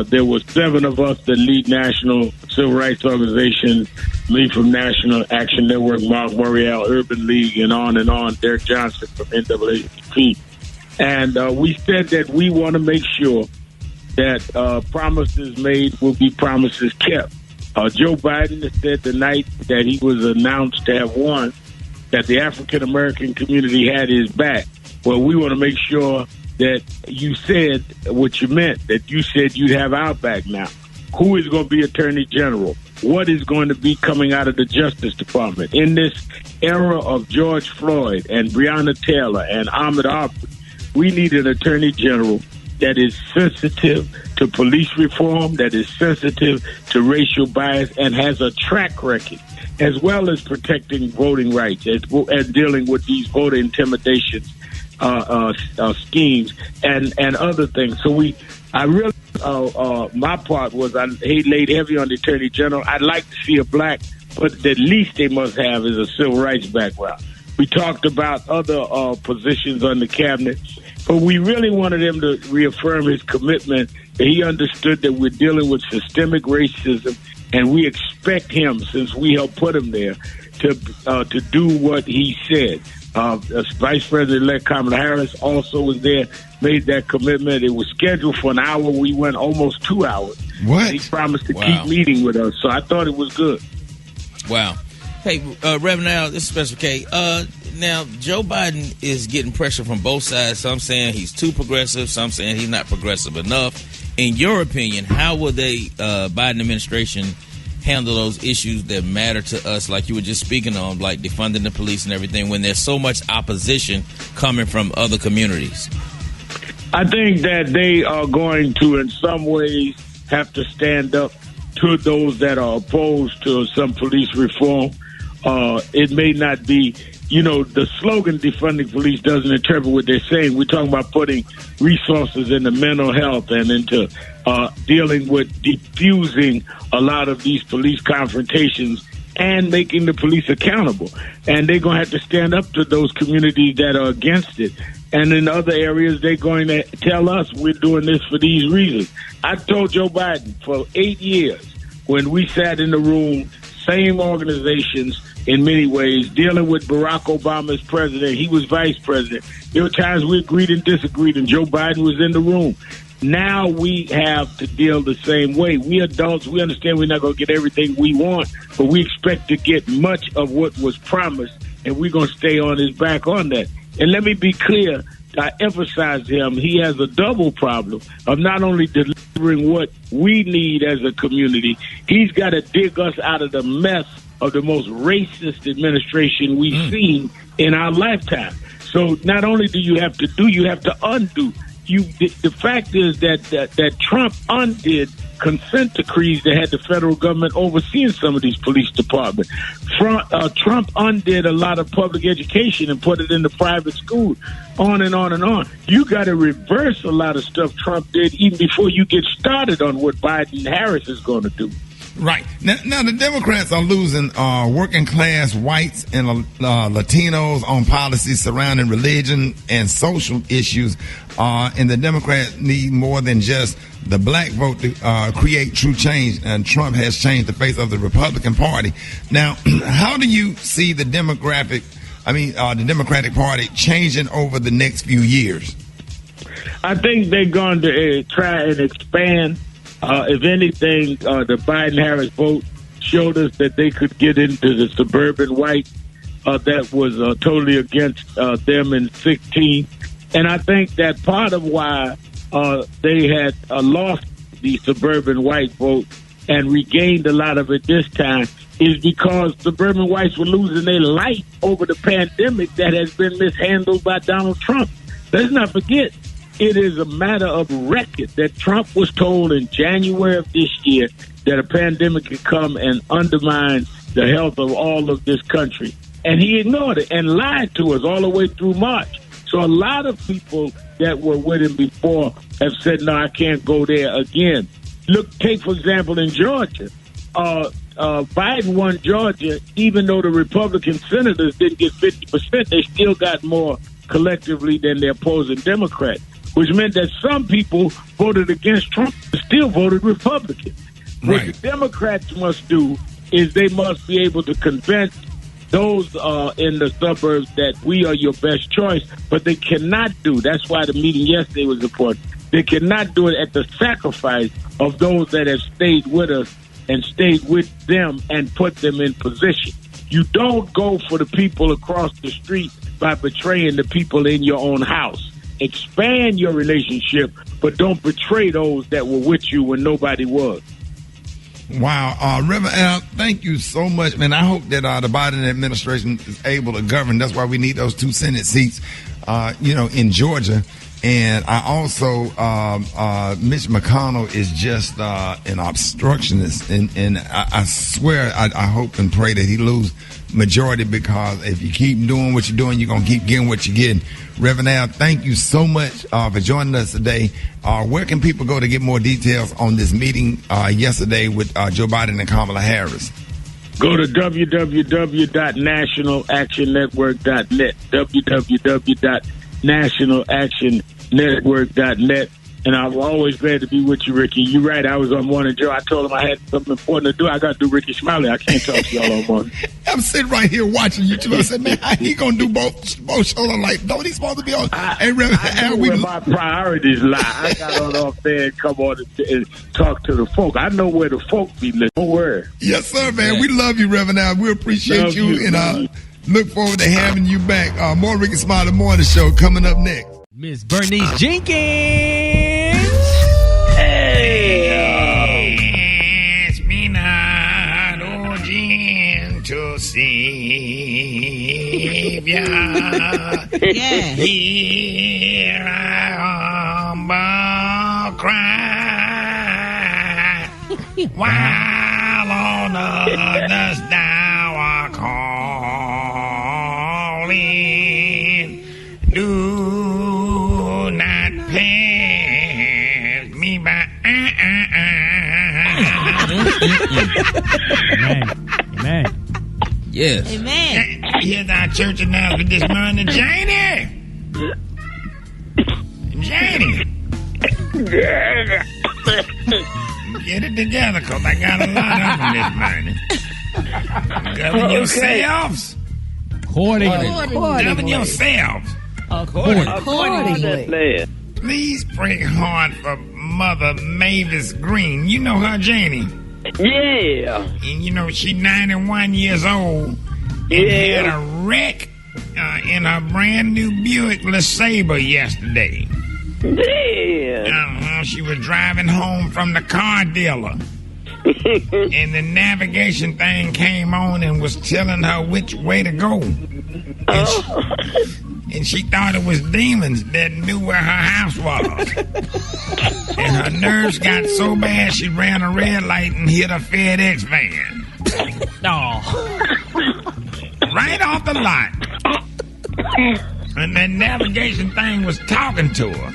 There were 7 of us that lead national civil rights organizations, me from National Action Network, Mark Morial, Urban League, and on, Derek Johnson from NAACP. And we said that we want to make sure that promises made will be promises kept. Joe Biden said the night that he was announced to have won that the African-American community had his back. Well, we want to make sure that you said what you meant, that you said you'd have our back now. Who is going to be Attorney General? What is going to be coming out of the Justice Department? In this era of George Floyd and Breonna Taylor and Ahmaud Arbery, we need an Attorney General that is sensitive to police reform, that is sensitive to racial bias, and has a track record, as well as protecting voting rights and dealing with these voter intimidation schemes and other things. So my part was he laid heavy on the Attorney General. I'd like to see a black, but the least they must have is a civil rights background. We talked about other positions on the cabinet, but we really wanted him to reaffirm his commitment that he understood that we're dealing with systemic racism, and we expect him, since we helped put him there, to do what he said. Vice President-elect Kamala Harris also was there, made that commitment. It was scheduled for an hour. We went almost 2 hours. What? He promised to keep meeting with us, so I thought it was good. Wow. Hey, Reverend Al, this is Special K. Now, Joe Biden is getting pressure from both sides. Some saying he's too progressive. Some saying he's not progressive enough. In your opinion, how will the Biden administration handle those issues that matter to us, like you were just speaking on, like defunding the police and everything, when there's so much opposition coming from other communities? I think that they are going to, in some ways, have to stand up to those that are opposed to some police reform. It may not be, the slogan defunding police doesn't interpret what they're saying. We're talking about putting resources into mental health and into dealing with diffusing a lot of these police confrontations and making the police accountable. And they're going to have to stand up to those communities that are against it. And in other areas, they're going to tell us we're doing this for these reasons. I told Joe Biden for 8 years, when we sat in the room, same organizations in many ways, dealing with Barack Obama as president. He was vice president. There were times we agreed and disagreed, and Joe Biden was in the room. Now we have to deal the same way. We adults, we understand we're not going to get everything we want, but we expect to get much of what was promised, and we're going to stay on his back on that. And let me be clear, I emphasize him, he has a double problem of not only delivering what we need as a community, he's got to dig us out of the mess of the most racist administration we've seen in our lifetime. So not only do you have to do, you have to undo. The fact is that Trump undid consent decrees that had the federal government overseeing some of these police departments. Trump undid a lot of public education and put it into private schools, on and on and on. You got to reverse a lot of stuff Trump did even before you get started on what Biden and Harris is going to do. Right. Now the Democrats are losing working class whites and Latinos on policies surrounding religion and social issues. And the Democrats need more than just the black vote to create true change. And Trump has changed the face of the Republican Party. Now, how do you see the Democratic Party changing over the next few years? I think they're going to try and expand. If anything, the Biden-Harris vote showed us that they could get into the suburban white that was totally against them in 2016. And I think that part of why they had lost the suburban white vote and regained a lot of it this time is because suburban whites were losing their life over the pandemic that has been mishandled by Donald Trump. Let's not forget, it is a matter of record that Trump was told in January of this year that a pandemic could come and undermine the health of all of this country. And he ignored it and lied to us all the way through March. So a lot of people that were with him before have said, no, I can't go there again. Look, take, for example, in Georgia. Biden won Georgia, even though the Republican senators didn't get 50%, they still got more collectively than the opposing Democrat, which meant that some people voted against Trump but still voted Republican. Right. What the Democrats must do is they must be able to convince those in the suburbs that we are your best choice, but they cannot do. That's why the meeting yesterday was important. They cannot do it at the sacrifice of those that have stayed with us and stayed with them and put them in position. You don't go for the people across the street by betraying the people in your own house. Expand your relationship, but don't betray those that were with you when nobody was. Wow. Reverend Al, thank you so much, man. I hope that the Biden administration is able to govern. That's why we need those 2 Senate seats, in Georgia. And I also, Mitch McConnell is just an obstructionist. And I swear, I hope and pray that he lose majority, because if you keep doing what you're doing, you're going to keep getting what you're getting. Reverend Al, thank you so much for joining us today. Where can people go to get more details on this meeting yesterday with Joe Biden and Kamala Harris? Go to www.nationalactionnetwork.net, www.nationalactionnetwork.net. And I'm always glad to be with you, Ricky. You're right. I was on Morning Joe. I told him I had something important to do. I got to do Rickey Smiley. I can't talk to y'all all morning. I'm sitting right here watching you two. I said, man, how he going to do both shows? I'm like, don't he supposed to be on? I know where my priorities lie. I got on off there and come on and talk to the folk. I know where the folk be listening. Don't worry. Yes, sir, man. Yeah. We love you, Reverend Al. We appreciate love you. And look forward to having you back. More Rickey Smiley Morning Show coming up next. Miss Bernice Jenkins. Ask me not, oh gentle Savior. Yeah. Hear I humble cry, while on others thou art calling. Do not pass me by. Amen. Yes. Amen. Here's our church announcement this morning. Janie! Get it together, because I got a lot of them this morning. Govern yourselves. Accordingly. Govern yourselves. Accordingly. Please pray hard for Mother Mavis Green. You know her, Janie? Yeah. And she's 91 years old and had a wreck in her brand new Buick LeSabre yesterday. Yeah. She was driving home from the car dealer. And the navigation thing came on and was telling her which way to go. And she thought it was demons that knew where her house was. And her nerves got so bad she ran a red light and hit a FedEx van. Right off the lot. And that navigation thing was talking to her.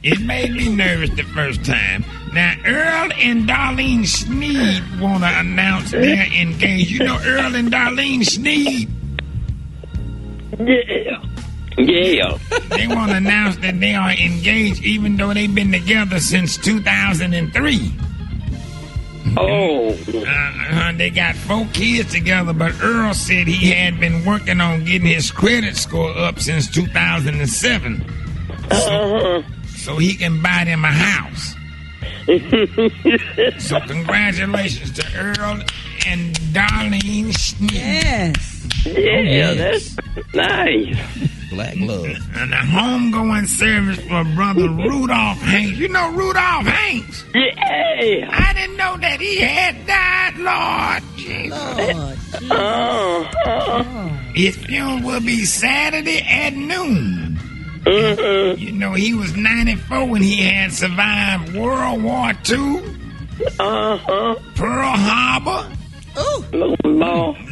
It made me nervous the first time. Now, Earl and Darlene Sneed want to announce they're engaged. You know Earl and Darlene Sneed? Yeah. They want to announce that they are engaged even though they've been together since 2003. Oh. They got 4 kids together, but Earl said he had been working on getting his credit score up since 2007. So he can buy them a house. So congratulations to Earl and Darlene Sneed. Yes. Yeah, that's nice. Black love. And a homegoing service for Brother Rudolph Haynes. You know Rudolph Haynes? Yeah. I didn't know that he had died, Lord Jesus. His funeral will be Saturday at noon. You know, he was 94 when he had survived World War II, Pearl Harbor,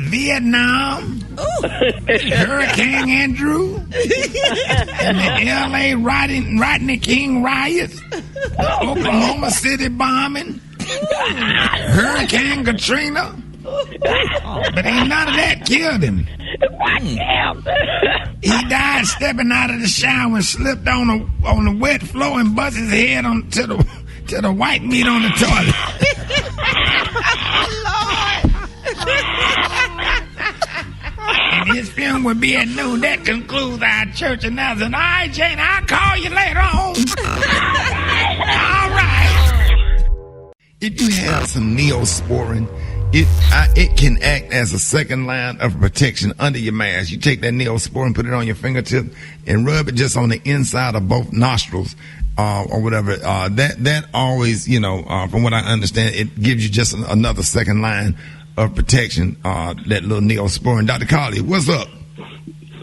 Vietnam, Hurricane Andrew, and the L.A. Rodney King riots, the Oklahoma City bombing, Hurricane Katrina. But ain't none of that killed him. He died stepping out of the shower and slipped on the wet floor and buzzed his head to the white meat on the toilet. And his funeral will be at noon. That concludes our church announcement. All right, Jane, I'll call you later on. All right. If you have some Neosporin, it can act as a second line of protection under your mask. You take that Neosporin, put it on your fingertip, and rub it just on the inside of both nostrils, or whatever. That always, from what I understand, it gives you just another second line of protection. That little Neosporin. Dr. Colley, what's up?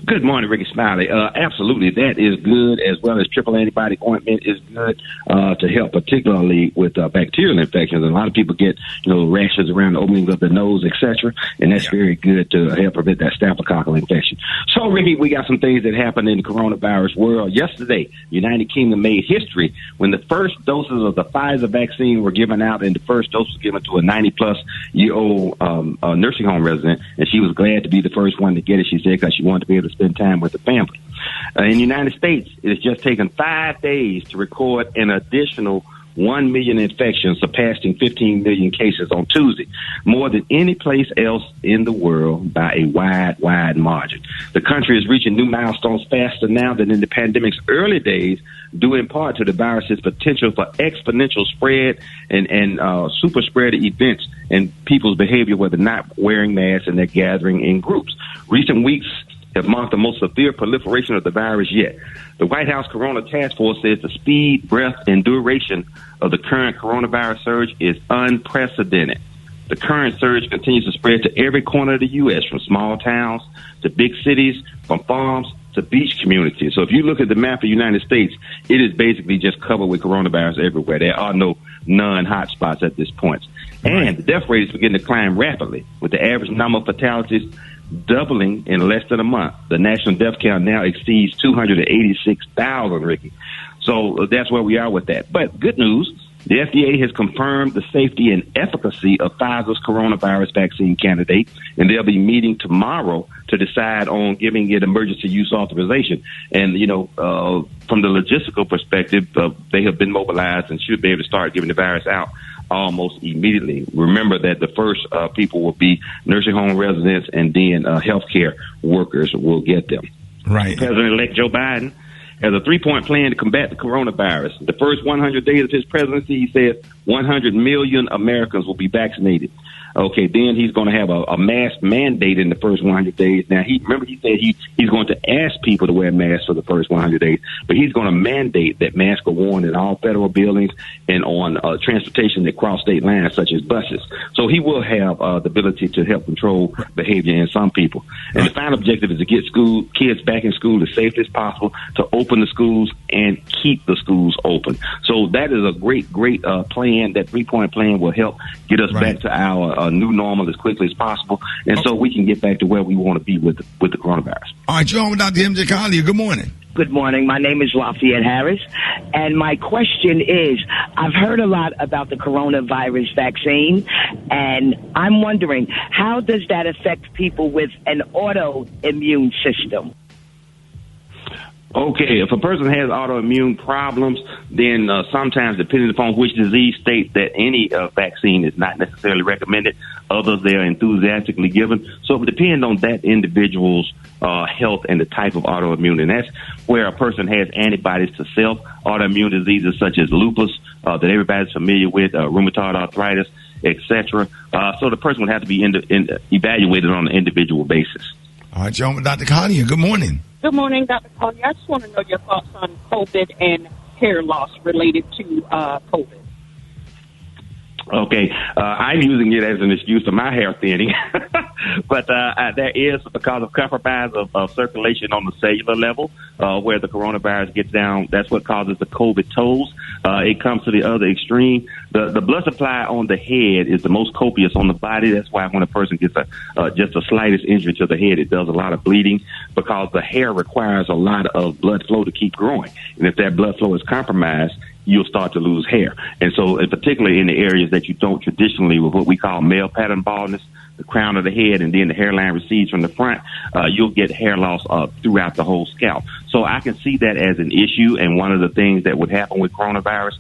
Good morning, Rickey Smiley. Absolutely, that is good, as well as triple antibody ointment is good to help, particularly with bacterial infections. And a lot of people get, rashes around the openings of the nose, etc., and that's very good to help prevent that staphylococcal infection. So, Rickey, we got some things that happened in the coronavirus world. Yesterday, United Kingdom made history when the first doses of the Pfizer vaccine were given out, and the first dose was given to a 90-plus-year-old nursing home resident, and she was glad to be the first one to get it, she said, because she wanted to be able to spend time with the family. In the United States, it has just taken 5 days to record an additional 1 million infections, surpassing 15 million cases on Tuesday, more than any place else in the world by a wide margin. The country is reaching new milestones faster now than in the pandemic's early days, due in part to the virus's potential for exponential spread and super spreader events and people's behavior where they're not wearing masks and they're gathering in groups. Recent weeks have marked the most severe proliferation of the virus yet. The White House Corona Task Force says the speed, breadth, and duration of the current coronavirus surge is unprecedented. The current surge continues to spread to every corner of the U.S., from small towns to big cities, from farms to beach communities. So if you look at the map of the United States, it is basically just covered with coronavirus everywhere. There are no non-hot spots at this point. And the death rate is beginning to climb rapidly, with the average number of fatalities doubling in less than a month. The national death count now exceeds 286,000, Rickey. So that's where we are with that. But good news, the FDA has confirmed the safety and efficacy of Pfizer's coronavirus vaccine candidate, and they'll be meeting tomorrow to decide on giving it emergency use authorization. And, from the logistical perspective, they have been mobilized and should be able to start giving the virus out almost immediately. Remember that the first people will be nursing home residents, and then healthcare workers will get them. Right. President-elect Joe Biden has a 3-point plan to combat the coronavirus. The first 100 days of his presidency, he says 100 million Americans will be vaccinated. Okay, then he's going to have a mask mandate in the first 100 days. Now, he said he's going to ask people to wear masks for the first 100 days, but he's going to mandate that masks are worn in all federal buildings and on transportation that cross state lines, such as buses. So he will have the ability to help control behavior in some people. And the final objective is to get kids back in school as safely as possible, to open the schools and keep the schools open. So that is a great plan. That 3-point plan will help get us back to our new normal as quickly as possible, and so we can get back to where we want to be with the coronavirus. All right, you're on with Dr. MJ Collier. Good morning. Good morning. My name is Lafayette Harris, and my question is, I've heard a lot about the coronavirus vaccine, and I'm wondering, how does that affect people with an autoimmune system? Okay, if a person has autoimmune problems, then sometimes, depending upon which disease state, that any vaccine is not necessarily recommended. Others, they are enthusiastically given. So it depends on that individual's health and the type of autoimmune. And that's where a person has antibodies to self-autoimmune diseases such as lupus, that everybody's familiar with, rheumatoid arthritis, etc. So the person would have to be evaluated on an individual basis. All right, y'all with Dr. Connie. Good morning. Good morning, Dr. Connie. I just want to know your thoughts on COVID and hair loss related to COVID. Okay, I'm using it as an excuse of my hair thinning, but there is, because of compromise of circulation on the cellular level, where the coronavirus gets down, that's what causes the COVID tolls. It comes to the other extreme. The blood supply on the head is the most copious on the body. That's why when a person gets just the slightest injury to the head, it does a lot of bleeding, because the hair requires a lot of blood flow to keep growing. And if that blood flow is compromised, you'll start to lose hair. And so, particularly in the areas that you don't traditionally, with what we call male pattern baldness, the crown of the head, and then the hairline recedes from the front, you'll get hair loss throughout the whole scalp. So I can see that as an issue, and one of the things that would happen with coronavirus.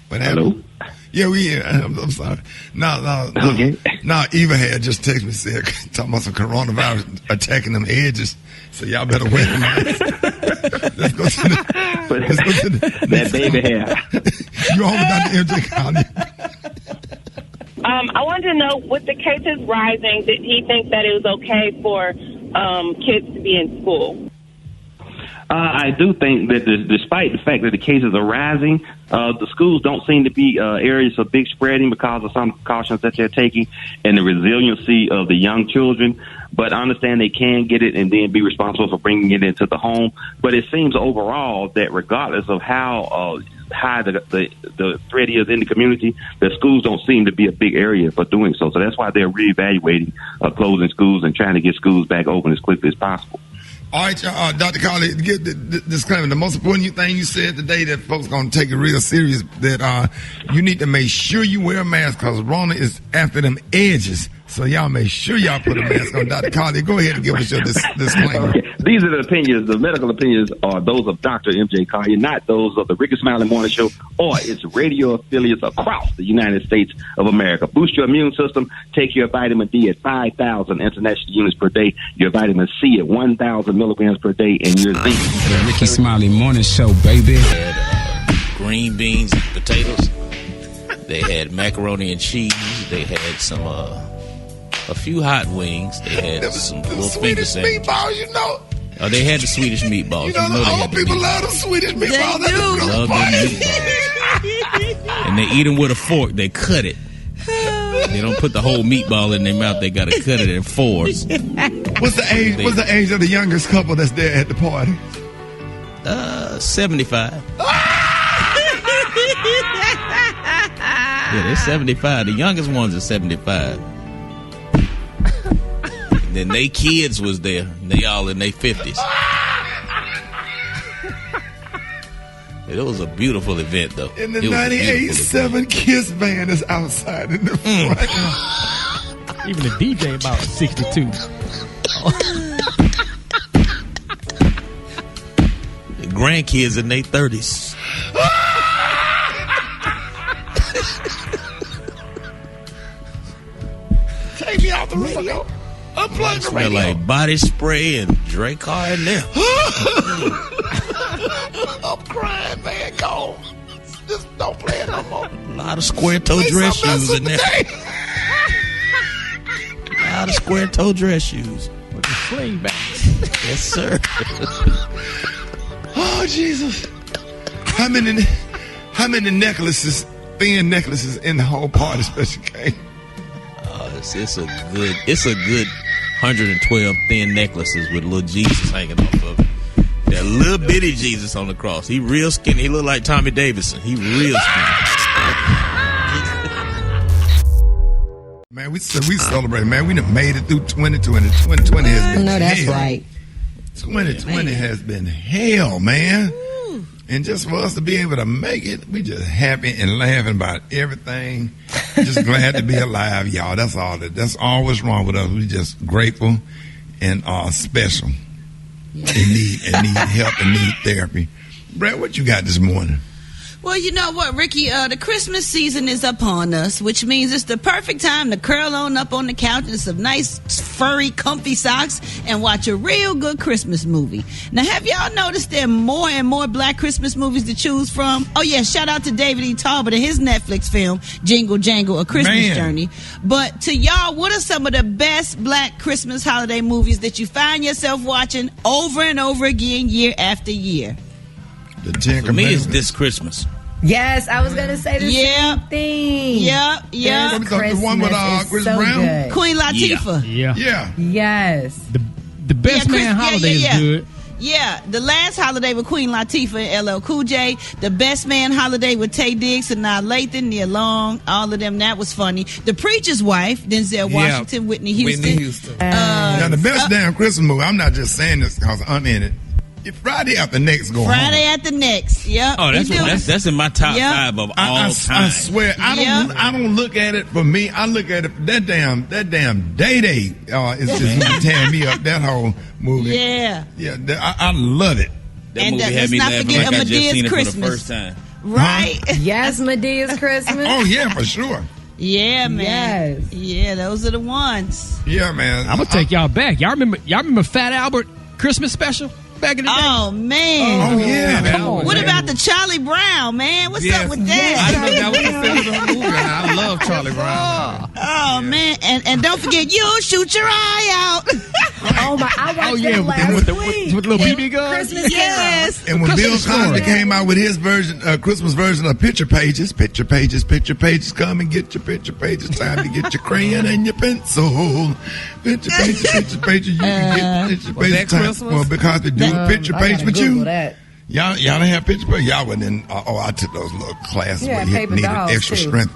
What happened? Hello? Yeah, I'm sorry. No, Eva had just texted me, said, talking about some coronavirus attacking them edges. So y'all better wear them. Let's go to that baby hair. You on with Dr. MJ Connie? I wanted to know, with the cases rising, did he think that it was okay for kids to be in school? I do think that despite the fact that the cases are rising, the schools don't seem to be areas of big spreading because of some precautions that they're taking and the resiliency of the young children. But I understand they can get it and then be responsible for bringing it into the home. But it seems overall that regardless of how high the threat is in the community, the schools don't seem to be a big area for doing so. So that's why they're reevaluating closing schools and trying to get schools back open as quickly as possible. All right, Dr. Carly, get the disclaimer. The most important thing you said today that folks are going to take it real serious, that you need to make sure you wear a mask because Rona is after them edges. So y'all make sure y'all put a mask on. Dr. Carly, go ahead and give us your disclaimer. Okay. These are the opinions. The medical opinions are those of Dr. MJ Carly, not those of the Rickey Smiley Morning Show or its radio affiliates across the United States of America. Boost your immune system. Take your vitamin D at 5,000 international units per day. Your vitamin C at 1,000 milligrams per day. And your zinc. The Rickey Smiley Morning Show, baby. They had green beans and potatoes. They had macaroni and cheese. They had some a few hot wings. They had some little finger sandwiches. Meatballs, you know. Oh, they had the Swedish meatballs. You know the old people love the Swedish meatballs. They do. Love them meatballs. And they eat them with a fork. They cut it. They don't put the whole meatball in their mouth. They got to cut it in fours. What's the age? What's the age of the youngest couple that's there at the party? 75. Yeah, they're 75. The youngest ones are 75. Then they kids was there. They all in their 50s. It was a beautiful event, though. In the 98.7 Kiss band is outside in the front. Even the DJ about 62. The grandkids in their 30s. Take me off the radio. Unplug the Smell radio. like body spray and Drake car in there. I'm crying, man. Go. Just don't play it no more. A lot of square toe dress shoes in there. A lot of square toe dress shoes. With the slingbacks. Yes, sir. Oh, Jesus. How many necklaces, thin necklaces in the whole party special cake? It's a good 112 thin necklaces with little Jesus hanging off of it. That little bitty Jesus on the cross. He real skinny. He look like Tommy Davidson. He real skinny. Man, we celebrate, man. We done made it through 2020. 2020 has been No, that's hell. right. 2020 has been hell, man. And just for us to be able to make it, we just happy and laughing about everything. Just glad to be alive, y'all. That's all. That's all what's wrong with us. We just grateful and special. And need help and need therapy. Brad, what you got this morning? Well, you know what, Ricky? The Christmas season is upon us, which means it's the perfect time to curl on up on the couch in some nice, furry, comfy socks and watch a real good Christmas movie. Now, have y'all noticed there are more and more black Christmas movies to choose from? Oh, yeah, shout out to David E. Talbot and his Netflix film, Jingle Jangle, A Christmas Journey. But to y'all, what are some of the best black Christmas holiday movies that you find yourself watching over and over again, year after year? For me, it's This Christmas. Yes, I was gonna say the same thing. Yep. The one with Chris Brown, good. Queen Latifah. Yeah. Yes. The Best Man Holiday is good. Yeah, the last holiday with Queen Latifah and LL Cool J. The Best Man Holiday with Tay Diggs and Now Lathan, Nia Long, all of them. That was funny. The Preacher's Wife, Denzel Washington, Whitney Houston. Now, the best damn Christmas movie, I'm not just saying this because I'm in it. Friday After Next going on. Friday After Next. Yep. Oh, that's in my top 5 of all time. I swear, I don't look at it for me. I look at it that damn Day is just tearing me up. That whole movie. Yeah. I love it. That movie had me laughing like I just seen it for the first time. Right. Yes, Medea's Christmas. Oh yeah, for sure. Yeah, man. Yes. Yeah, those are the ones. Yeah, man. I'm gonna take y'all back. Y'all remember Fat Albert Christmas special? Back in the day. Oh, man. Oh, yeah. What about the Charlie Brown, man? What's up with that? I know that was the favorite movie. I love Charlie Brown. Oh, man. And don't forget, you'll shoot your eye out. Oh, my. I watched that last week. With the little BB gun? Christmas Yes. And when Bill Cosby came out with his version, Christmas version of Picture Pages, come and get your picture pages. Time to get your crayon and your pencil. Picture pages, you can get picture pages. Well, because they do a picture page with you. Y'all didn't have picture pages? Y'all went in, I took those little classes where you needed extra strength.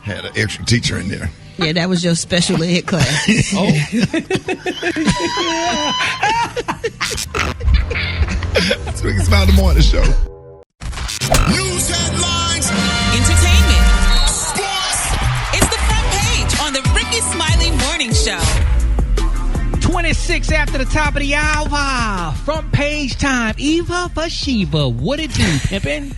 Had an extra teacher in there. Yeah, that was your special ed class. It's Rickey Smiley Morning Show. News headlines, entertainment, sports. It's the front page on the Rickey Smiley Morning Show. 26 after the top of the hour. Front page time. Eva for Sheba. What it do, pimpin'?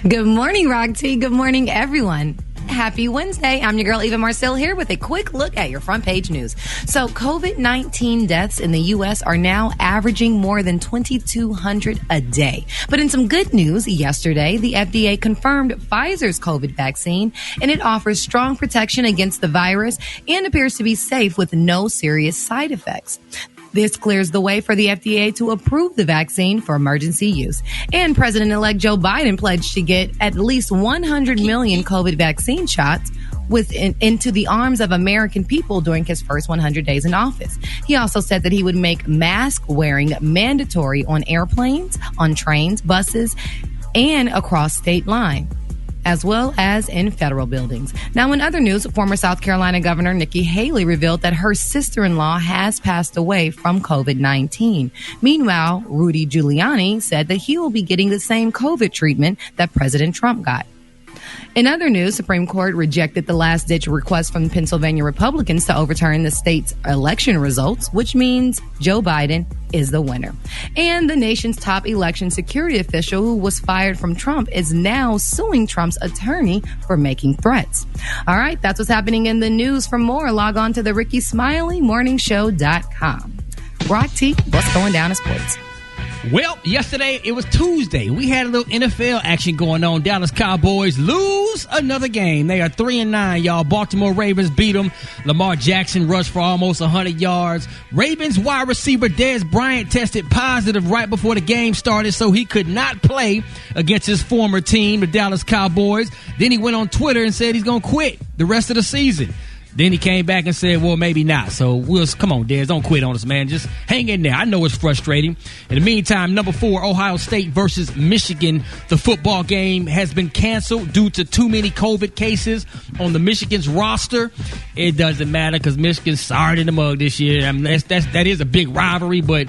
Good morning, Rock T. Good morning, everyone. Happy Wednesday. I'm your girl, Eva Marcel, here with a quick look at your front page news. So COVID-19 deaths in the U.S. are now averaging more than 2,200 a day. But in some good news, yesterday, the FDA confirmed Pfizer's COVID vaccine, and it offers strong protection against the virus and appears to be safe with no serious side effects. This clears the way for the FDA to approve the vaccine for emergency use. And President-elect Joe Biden pledged to get at least 100 million COVID vaccine shots into the arms of American people during his first 100 days in office. He also said that he would make mask wearing mandatory on airplanes, on trains, buses, and across state line, as well as in federal buildings. Now, in other news, former South Carolina Governor Nikki Haley revealed that her sister-in-law has passed away from COVID-19. Meanwhile, Rudy Giuliani said that he will be getting the same COVID treatment that President Trump got. In other news, Supreme Court rejected the last-ditch request from Pennsylvania Republicans to overturn the state's election results, which means Joe Biden is the winner. And the nation's top election security official who was fired from Trump is now suing Trump's attorney for making threats. All right, that's what's happening in the news. For more, log on to the RickeySmileyMorningShow.com. Rock T, what's going down in sports? Well, yesterday, it was Tuesday. We had a little NFL action going on. Dallas Cowboys lose another game. They are 3-9, y'all. Baltimore Ravens beat them. Lamar Jackson rushed for almost 100 yards. Ravens wide receiver Dez Bryant tested positive right before the game started, so he could not play against his former team, the Dallas Cowboys. Then he went on Twitter and said he's going to quit the rest of the season. Then he came back and said, well, maybe not. So come on, Dez, don't quit on us, man. Just hang in there. I know it's frustrating. In the meantime, number 4, Ohio State versus Michigan. The football game has been canceled due to too many COVID cases on the Michigan's roster. It doesn't matter because Michigan's sorry in the mug this year. I mean, that is a big rivalry, but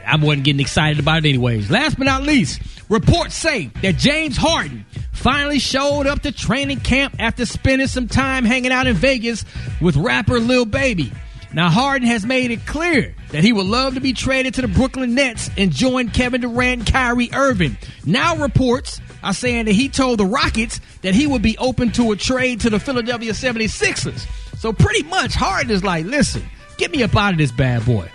I wasn't getting excited about it anyways. Last but not least, reports say that James Harden finally showed up to training camp after spending some time hanging out in Vegas with rapper Lil Baby. Now, Harden has made it clear that he would love to be traded to the Brooklyn Nets and join Kevin Durant and Kyrie Irving. Now reports are saying that he told the Rockets that he would be open to a trade to the Philadelphia 76ers. So pretty much Harden is like, listen, get me up out of this bad boy.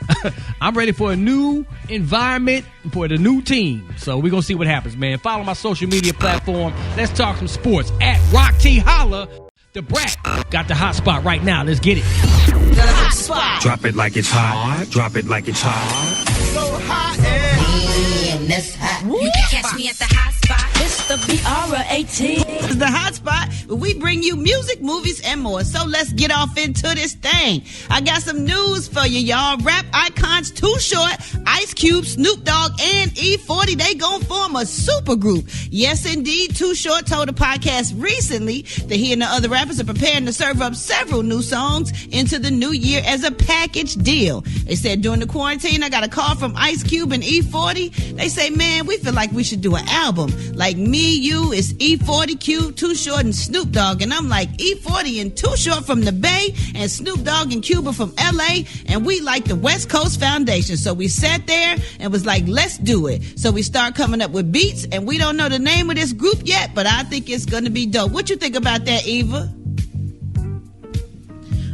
I'm ready for a new environment for the new team. So we're going to see what happens, man. Follow my social media platform. Let's talk some sports at Rock T Holla. The Brat got the hot spot right now. Let's get it. The hot spot. Drop it like it's hot. Drop it like it's hot. So hot and that's hot. You can catch me at the hot spot. It's the BR18. It's the hot spot where we bring you music, movies, and more. So let's get off into this thing. I got some news for you, y'all. Rap icons Too Short, Ice Cube, Snoop Dogg, and E40, they gonna form a super group. Yes, indeed. Too Short told a podcast recently that he and the other rappers are preparing to serve up several new songs into the new year as a package deal. They said during the quarantine, I got a call from Ice Cube and E40. They say, man, we feel like we should do an album. Like me, you, it's E40, Cube, Too Short, and Snoop Dogg. And I'm like, E40 and Too Short from the Bay, and Snoop Dogg and Cuba from LA, and we like the West Coast Foundation. So we sat there and was like, let's do it. So we start coming up with beats, and we don't know the name of this group yet, but I think it's going to be dope. What you think about that, Eva?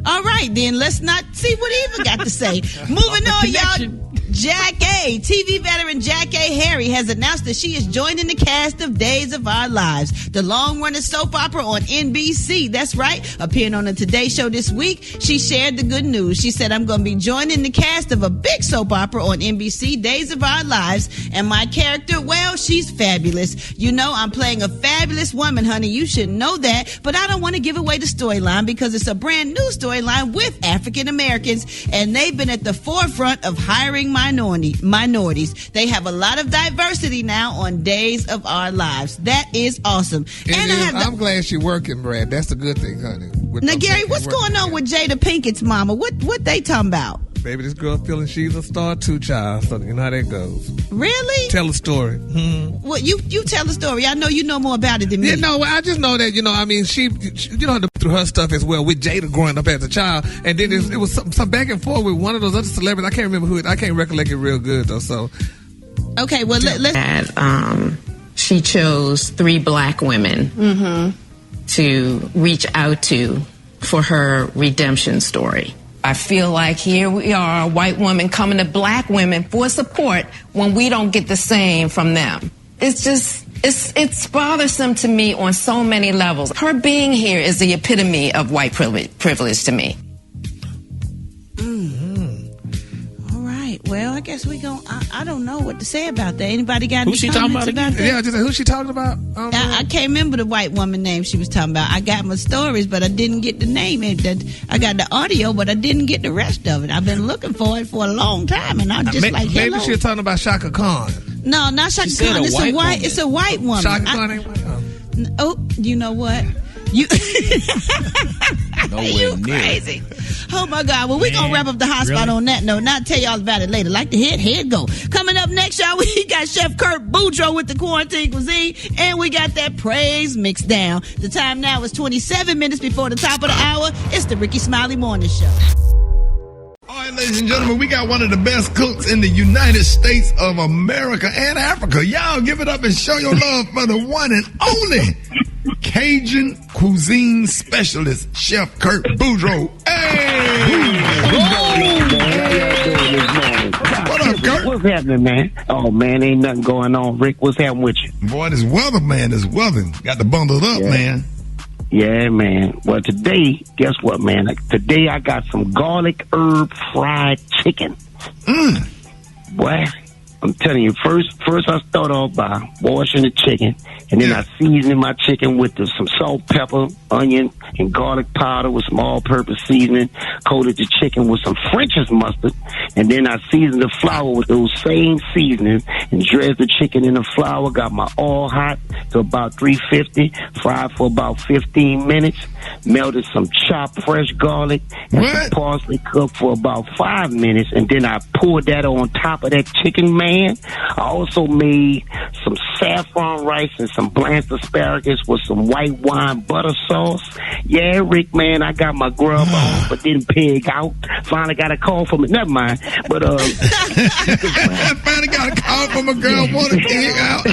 All right, then let's not see what Eva got to say. Moving on, y'all. Jack A. TV veteran Jack A. Harry has announced that she is joining the cast of Days of Our Lives, the long-running soap opera on NBC. That's right. Appearing on the Today Show this week, she shared the good news. She said, I'm going to be joining the cast of a big soap opera on NBC, Days of Our Lives. And my character, well, she's fabulous. You know, I'm playing a fabulous woman, honey. You should know that. But I don't want to give away the storyline because it's a brand new storyline with African Americans, and they've been at the forefront of hiring minorities. They have a lot of diversity now on Days of Our Lives. That is awesome. I'm glad she's working, Brad. That's the good thing, honey. Now, Gary, what's going on with Jada Pinkett's mama? What they talking about? Baby, this girl feeling she's a star too, child. So you know how that goes. Really? Tell a story. Well, you tell the story. I know you know more about it than me. Yeah, no, I just know that, I mean, she you know, through her stuff as well with Jada growing up as a child. And then it was some back and forth with one of those other celebrities. I can't remember who. I can't recollect it real good, though. So. Okay, well, let's. She chose 3 black women to reach out to for her redemption story. I feel like here we are, a white woman coming to black women for support when we don't get the same from them. It's just, it's bothersome to me on so many levels. Her being here is the epitome of white privilege to me. All right. Well, I guess we gon' I don't know what to say about that. Anybody got any comments about that? Yeah, just who's she talking about? I can't remember the white woman name she was talking about. I got my stories, but I didn't get the name. I got the audio, but I didn't get the rest of it. I've been looking for it for a long time, and I'm just like, hello. Maybe she's talking about Shaka Khan. No, not Shaka Khan. It's a white woman. Shaka Khan ain't white. Oh, you know what? You crazy. Oh my God. Well, we're going to wrap up the hot spot on that note. Now I'll tell y'all about it later. Like the head go. Coming up next, y'all, we got Chef Kurt Boudreaux with the Quarantine Cuisine, and we got that praise mixed down. The time now is 27 minutes before the top of the hour. It's the Rickey Smiley Morning Show. All right, ladies and gentlemen, we got one of the best cooks in the United States of America and Africa. Y'all give it up and show your love for the one and only Cajun cuisine specialist, Chef Kurt Boudreaux. Hey! What up, Kurt? What's happening, man? Oh, man, ain't nothing going on. Rick, what's happening with you? Boy, this weather, man, is weathering. Got to bundle up, man. Yeah, man. Well, today, guess what, man? Today I got some garlic herb fried chicken. Boy, I'm telling you, first I start off by washing the chicken, and then I season my chicken with some salt, pepper, onion, and garlic powder with some all-purpose seasoning. Coated the chicken with some French's mustard, and then I seasoned the flour with those same seasonings and dressed the chicken in the flour. Got my oil hot to about 350, fried for about 15 minutes. Melted some chopped fresh garlic and some parsley, cooked for about 5 minutes, and then I poured that on top of that chicken, man. I also made some saffron rice and some blanched asparagus with some white wine butter sauce. Yeah, Rick, man, I got my grub on, but didn't pig out. Finally got a call from it. Never mind. But finally got a call from a girl want to pig out.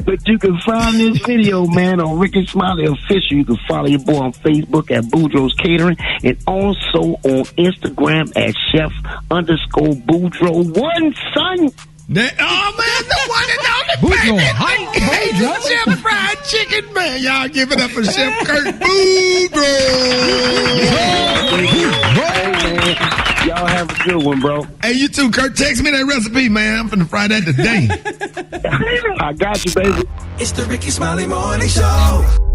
But you can find this video, man, on Rickey Smiley Official. You can follow your boy on Facebook at Boudreaux's Catering, and also on Instagram at Chef_Boudreaux1, son. Oh man, the one and only Hey, Chef Fried Chicken, man. Y'all give it up for Chef Kurt Boudreaux. Y'all have a good one, bro. Hey, you too, Kurt. Text me that recipe, man. I'm finna fry that today. I got you, baby. It's the Rickey Smiley Morning Show.